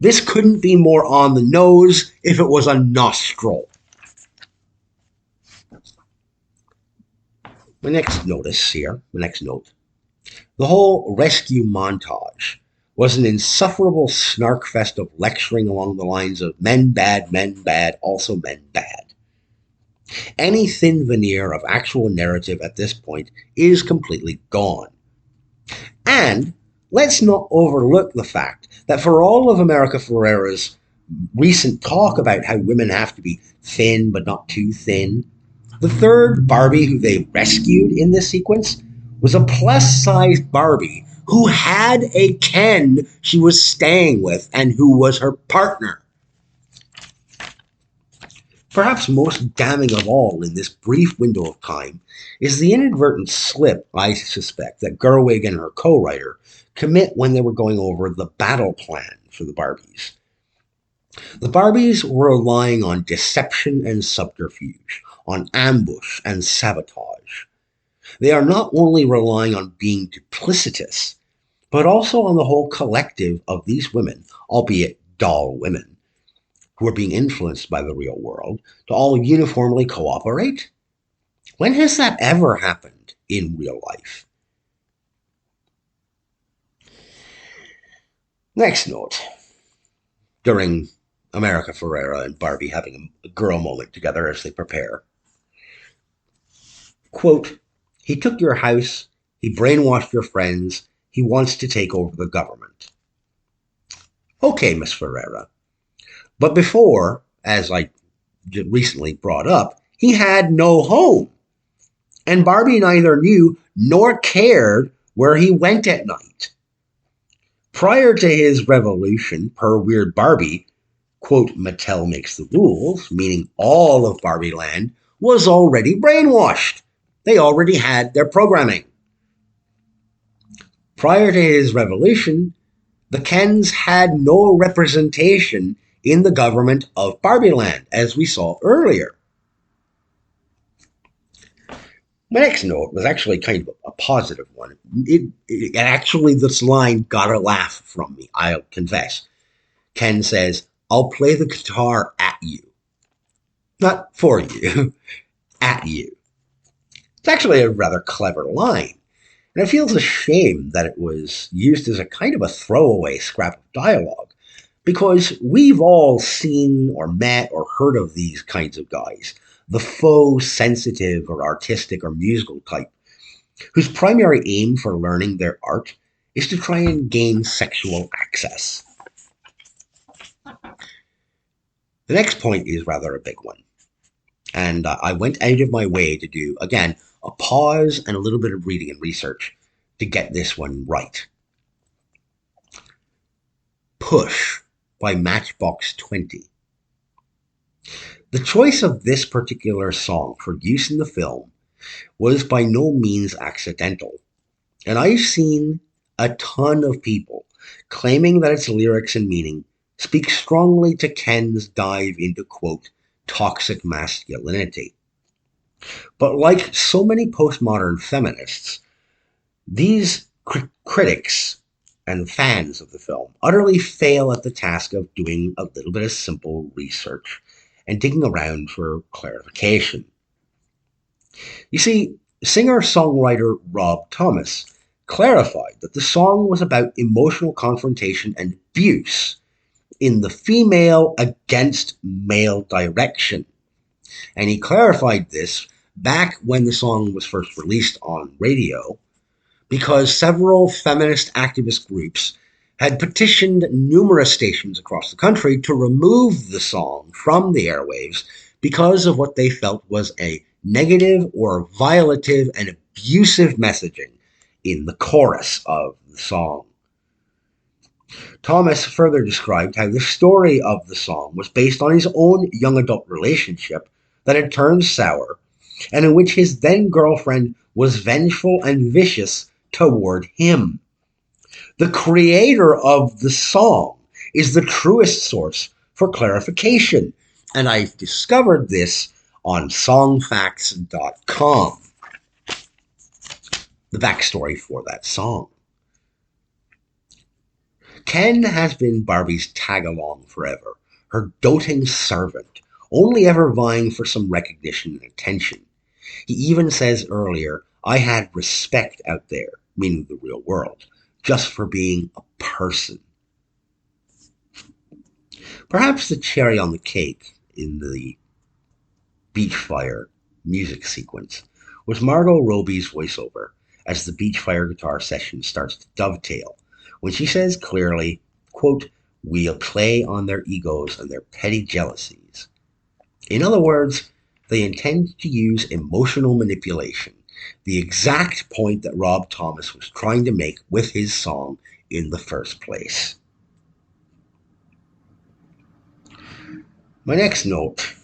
This couldn't be more on the nose if it was a nostril. My next note, the whole rescue montage was an insufferable snarkfest of lecturing along the lines of men bad, also men bad. Any thin veneer of actual narrative at this point is completely gone. And let's not overlook the fact that for all of America Ferrera's recent talk about how women have to be thin but not too thin, the third Barbie who they rescued in this sequence was a plus-sized Barbie who had a Ken she was staying with and who was her partner. Perhaps most damning of all in this brief window of time is the inadvertent slip, I suspect, that Gerwig and her co-writer commit when they were going over the battle plan for the Barbies. The Barbies were relying on deception and subterfuge, on ambush and sabotage. They are not only relying on being duplicitous, but also on the whole collective of these women, albeit doll women, who are being influenced by the real world, to all uniformly cooperate? When has that ever happened in real life? Next note. During America Ferrera and Barbie having a girl moment together as they prepare. Quote, he took your house, he brainwashed your friends, he wants to take over the government. Okay, Miss Ferrera. But before, as I recently brought up, he had no home. And Barbie neither knew nor cared where he went at night. Prior to his revolution, per Weird Barbie, quote, Mattel makes the rules, meaning all of Barbie Land was already brainwashed. They already had their programming. Prior to his revolution, the Kens had no representation in the government of Barbie Land, as we saw earlier. My next note was actually kind of a positive one. Actually, this line got a laugh from me, I'll confess. Ken says, I'll play the guitar at you. Not for you, at you. It's actually a rather clever line, and it feels a shame that it was used as a kind of a throwaway scrap of dialogue, because we've all seen or met or heard of these kinds of guys, the faux sensitive or artistic or musical type, whose primary aim for learning their art is to try and gain sexual access. The next point is rather a big one, and I went out of my way to do, again, a pause and a little bit of reading and research to get this one right. Push by Matchbox 20. The choice of this particular song for use in the film was by no means accidental, and I've seen a ton of people claiming that its lyrics and meaning speak strongly to Ken's dive into, quote, toxic masculinity. But like so many postmodern feminists, these critics and fans of the film utterly fail at the task of doing a little bit of simple research and digging around for clarification. You see, singer-songwriter Rob Thomas clarified that the song was about emotional confrontation and abuse in the female against male direction. And he clarified this back when the song was first released on radio, because several feminist activist groups had petitioned numerous stations across the country to remove the song from the airwaves because of what they felt was a negative or violative and abusive messaging in the chorus of the song. Thomas further described how the story of the song was based on his own young adult relationship that had turned sour, and in which his then girlfriend was vengeful and vicious toward him. The creator of the song is the truest source for clarification, and I've discovered this on songfacts.com. the backstory for that song. Ken has been Barbie's tag-along forever, her doting servant, only ever vying for some recognition and attention. He even says earlier, I had respect out there, meaning the real world, just for being a person. Perhaps the cherry on the cake in the beach fire music sequence was Margot Robbie's voiceover as the beach fire guitar session starts to dovetail when she says clearly, quote, we'll play on their egos and their petty jealousies. In other words, they intend to use emotional manipulation, the exact point that Rob Thomas was trying to make with his song in the first place. My next note,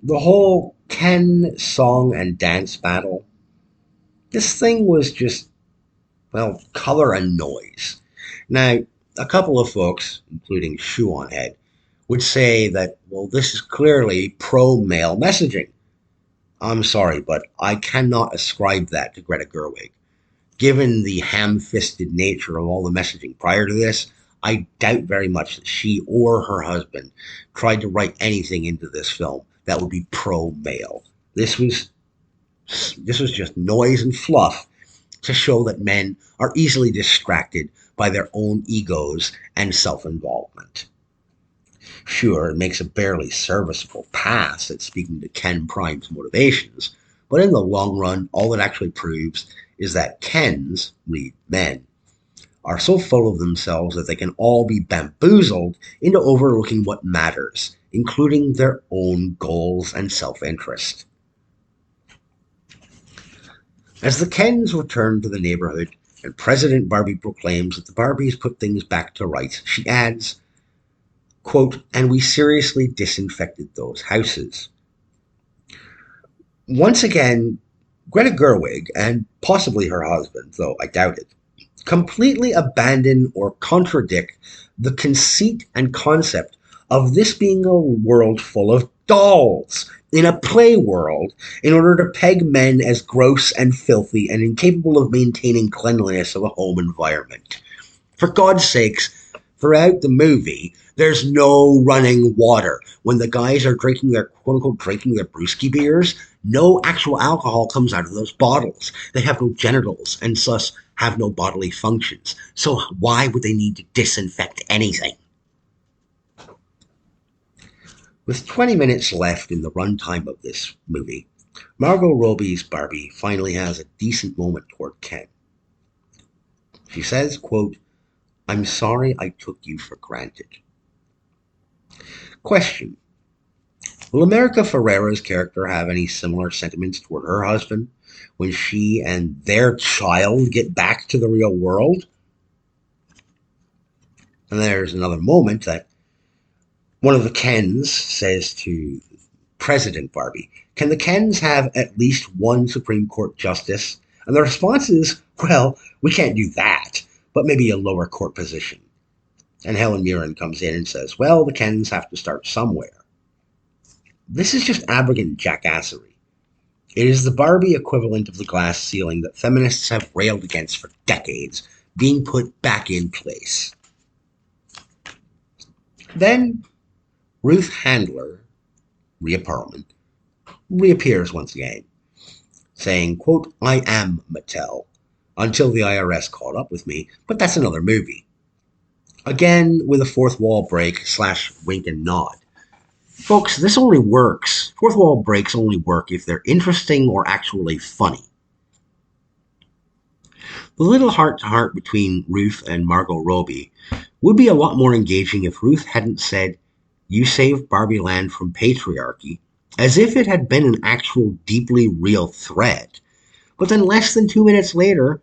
the whole Ken song and dance battle, this thing was just, well, color and noise. Now, a couple of folks, including Shoe on Head, would say that, well, this is clearly pro-male messaging. I'm sorry, but I cannot ascribe that to Greta Gerwig. Given the ham-fisted nature of all the messaging prior to this, I doubt very much that she or her husband tried to write anything into this film that would be pro-male. This was just noise and fluff to show that men are easily distracted by their own egos and self-involvement. Sure, it makes a barely serviceable pass at speaking to Ken Prime's motivations, but in the long run, all it actually proves is that Kens, read men, are so full of themselves that they can all be bamboozled into overlooking what matters, including their own goals and self-interest. As the Kens return to the neighborhood and President Barbie proclaims that the Barbies put things back to rights, she adds, quote, and we seriously disinfected those houses. Once again, Greta Gerwig, and possibly her husband, though I doubt it, completely abandon or contradict the conceit and concept of this being a world full of dolls in a play world in order to peg men as gross and filthy and incapable of maintaining cleanliness of a home environment. For God's sakes, throughout the movie, there's no running water. When the guys are drinking their quote-unquote drinking their brewski beers, no actual alcohol comes out of those bottles. They have no genitals and thus have no bodily functions. So why would they need to disinfect anything? With 20 minutes left in the runtime of this movie, Margot Robbie's Barbie finally has a decent moment toward Ken. She says, quote, I'm sorry I took you for granted. Question. Will America Ferrera's character have any similar sentiments toward her husband when she and their child get back to the real world? And there's another moment that one of the Kens says to President Barbie, can the Kens have at least one Supreme Court justice? And the response is, well, we can't do that, but maybe a lower court position. And Helen Mirren comes in and says, well, the Kens have to start somewhere. This is just arrogant jackassery. It is the Barbie equivalent of the glass ceiling that feminists have railed against for decades, being put back in place. Then Ruth Handler, Rhea Perlman, reappears once again, saying, quote, I am Mattel, until the IRS caught up with me, but that's another movie. Again, with a fourth wall break / wink and nod. Folks, this only works. Fourth wall breaks only work if they're interesting or actually funny. The little heart-to-heart between Ruth and Margot Robbie would be a lot more engaging if Ruth hadn't said, you saved Barbie Land from patriarchy, as if it had been an actual deeply real threat. But then less than 2 minutes later,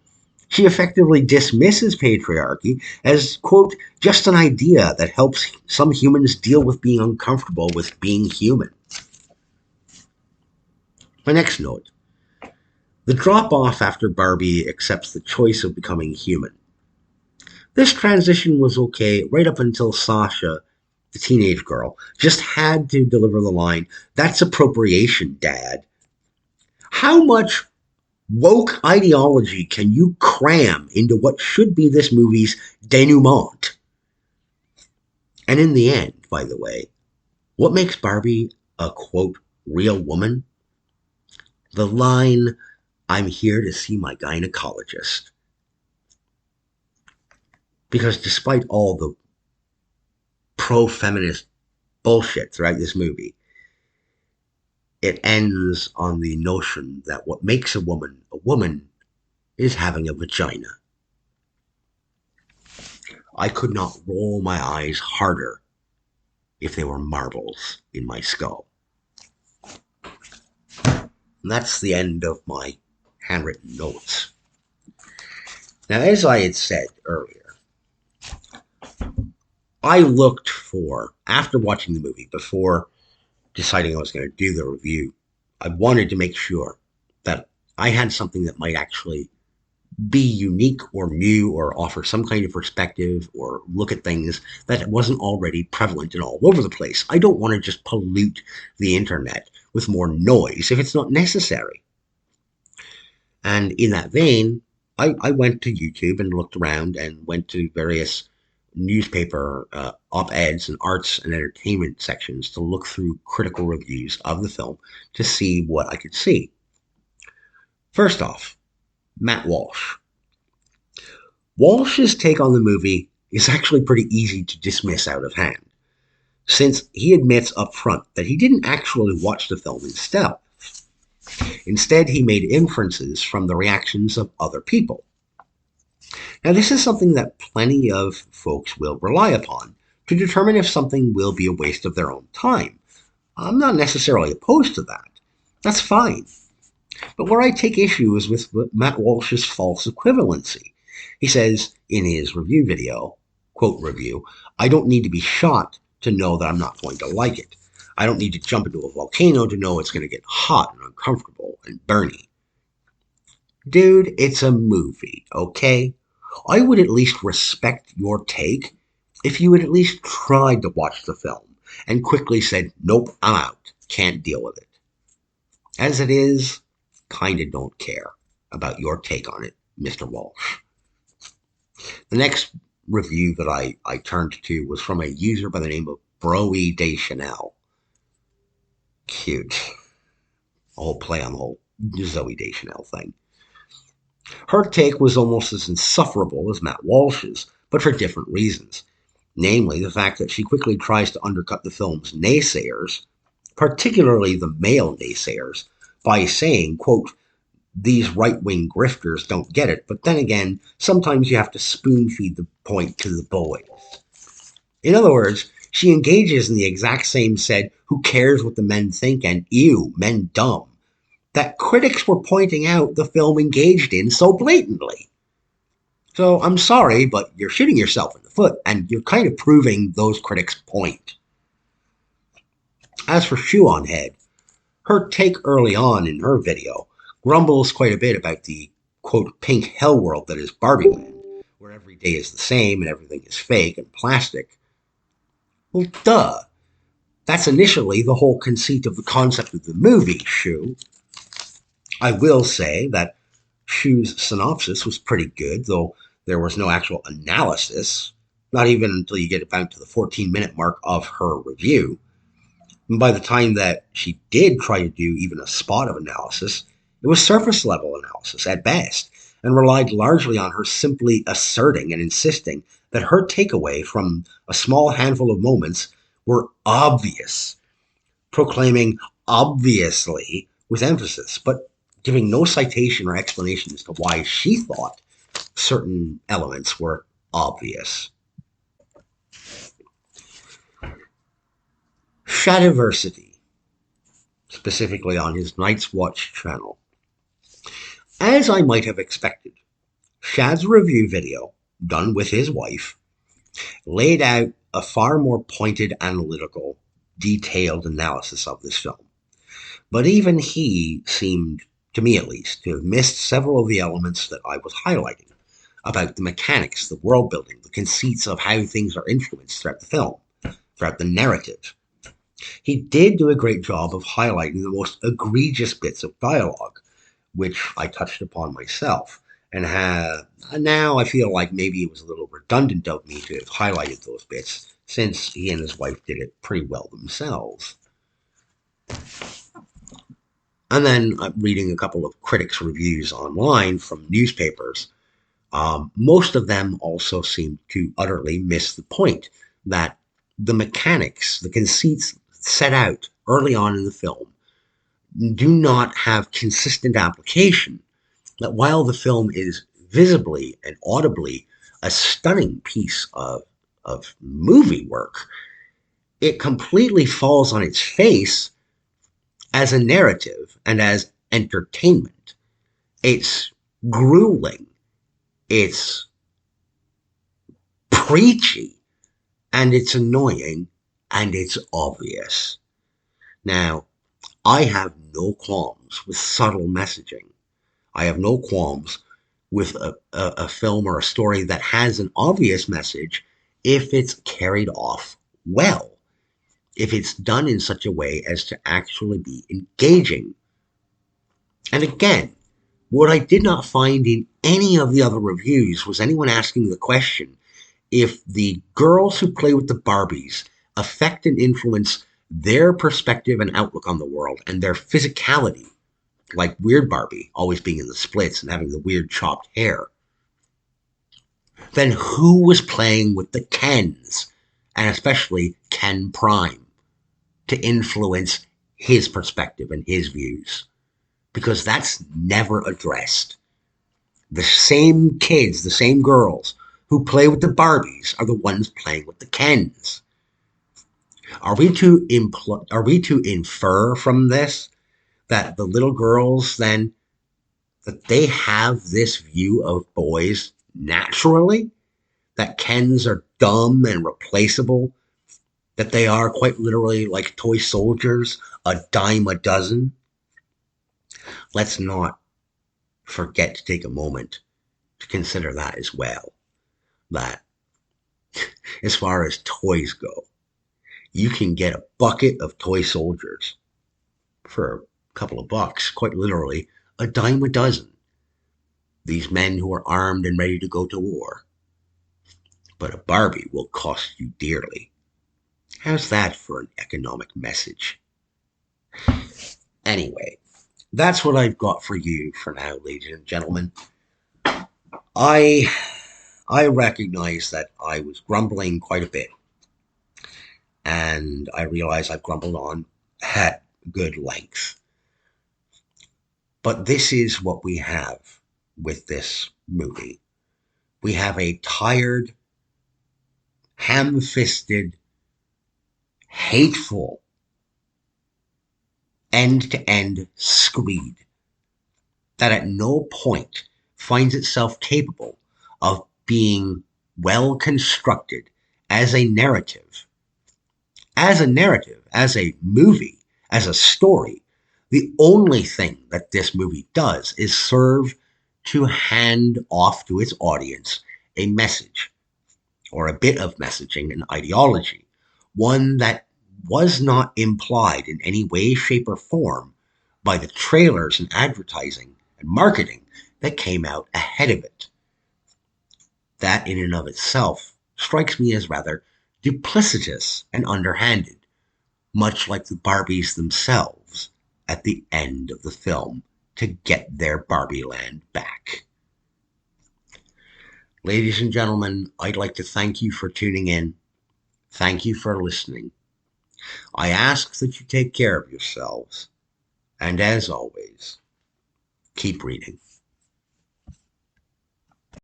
she effectively dismisses patriarchy as, quote, just an idea that helps some humans deal with being uncomfortable with being human. My next note. The drop-off after Barbie accepts the choice of becoming human. This transition was okay right up until Sasha, the teenage girl, just had to deliver the line, that's appropriation, Dad. How much woke ideology can you cram into what should be this movie's denouement? And in the end, by the way, what makes Barbie a quote real woman? The line, I'm here to see my gynecologist. Because despite all the pro feminist bullshit throughout this movie, it ends on the notion that what makes a woman is having a vagina. I could not roll my eyes harder if they were marbles in my skull. And that's the end of my handwritten notes. Now, as I had said earlier, I looked for, after watching the movie, before deciding I was going to do the review, I wanted to make sure that I had something that might actually be unique or new or offer some kind of perspective or look at things that wasn't already prevalent and all over the place. I don't want to just pollute the internet with more noise if it's not necessary. And in that vein, I went to YouTube and looked around and went to various newspaper op-eds and arts and entertainment sections to look through critical reviews of the film to see what I could see. First off, Matt Walsh. Walsh's take on the movie is actually pretty easy to dismiss out of hand, since he admits up front that he didn't actually watch the film in stealth. Instead, he made inferences from the reactions of other people. Now, this is something that plenty of folks will rely upon to determine if something will be a waste of their own time. I'm not necessarily opposed to that. That's fine. But where I take issue is with Matt Walsh's false equivalency. He says in his review video, quote review, I don't need to be shot to know that I'm not going to like it. I don't need to jump into a volcano to know it's going to get hot and uncomfortable and burny. Dude, it's a movie, okay? I would at least respect your take if you had at least tried to watch the film and quickly said, nope, I'm out. Can't deal with it. As it is, kinda don't care about your take on it, Mr. Walsh. The next review that I turned to was from a user by the name of Broe Deschanel. Cute. A whole play on the whole Zoe Deschanel thing. Her take was almost as insufferable as Matt Walsh's, but for different reasons. Namely, the fact that she quickly tries to undercut the film's naysayers, particularly the male naysayers, by saying, quote, these right-wing grifters don't get it, but then again, sometimes you have to spoon-feed the point to the boys. In other words, she engages in the exact same said, who cares what the men think, and ew, men dumb, that critics were pointing out the film engaged in so blatantly. So I'm sorry, but you're shooting yourself in the foot, and you're kind of proving those critics' point. As for Shoe on Head, her take early on in her video grumbles quite a bit about the, quote, pink hell world that is Barbie land, where every day is the same and everything is fake and plastic. Well, duh. That's initially the whole conceit of the concept of the movie, Shoe. I will say that Shoe's synopsis was pretty good, though there was no actual analysis, not even until you get about to the 14-minute mark of her review. And by the time that she did try to do even a spot of analysis, it was surface level analysis at best, and relied largely on her simply asserting and insisting that her takeaway from a small handful of moments were obvious, proclaiming obviously with emphasis, but giving no citation or explanation as to why she thought certain elements were obvious. Shadiversity, specifically on his Night's Watch channel. As I might have expected, Shad's review video, done with his wife, laid out a far more pointed, analytical, detailed analysis of this film. But even he seemed, to me at least, to have missed several of the elements that I was highlighting about the mechanics, the world building, the conceits of how things are influenced throughout the film, throughout the narrative. He did do a great job of highlighting the most egregious bits of dialogue, which I touched upon myself. And now I feel like maybe it was a little redundant of me to have highlighted those bits, since he and his wife did it pretty well themselves. And then I'm reading a couple of critics' reviews online from newspapers. Most of them also seem to utterly miss the point that the mechanics, the conceits set out early on in the film, do not have consistent application. That while the film is visibly and audibly a stunning piece of movie work, it completely falls on its face as a narrative and as entertainment. It's grueling, it's preachy, and it's annoying, and it's obvious. Now, I have no qualms with subtle messaging. I have no qualms with a film or a story that has an obvious message if it's carried off well, if it's done in such a way as to actually be engaging. And again, what I did not find in any of the other reviews was anyone asking the question if the girls who play with the Barbies affect and influence their perspective and outlook on the world and their physicality, like Weird Barbie always being in the splits and having the weird chopped hair, then who was playing with the Kens, and especially Ken Prime, to influence his perspective and his views? Because that's never addressed. The same kids, the same girls who play with the Barbies are the ones playing with the Kens. Are we to infer from this that the little girls then, that they have this view of boys naturally? That Kens are dumb and replaceable? That they are quite literally like toy soldiers, a dime a dozen? Let's not forget to take a moment to consider that as well. That as far as toys go, you can get a bucket of toy soldiers for a couple of bucks, quite literally, a dime a dozen. These men who are armed and ready to go to war. But a Barbie will cost you dearly. How's that for an economic message? Anyway, that's what I've got for you for now, ladies and gentlemen. I I recognize that I was grumbling quite a bit, and I realize I've grumbled on at good length. But this is what we have with this movie. We have a tired, ham-fisted, hateful, end-to-end screed that at no point finds itself capable of being well constructed as a narrative. As a narrative, as a movie, as a story, the only thing that this movie does is serve to hand off to its audience a message, or a bit of messaging and ideology, one that was not implied in any way, shape, or form by the trailers and advertising and marketing that came out ahead of it. That in and of itself strikes me as rather duplicitous and underhanded, much like the Barbies themselves at the end of the film to get their Barbie land back. Ladies and gentlemen, I'd like to thank you for tuning in. Thank you for listening. I ask that you take care of yourselves, and as always, keep reading.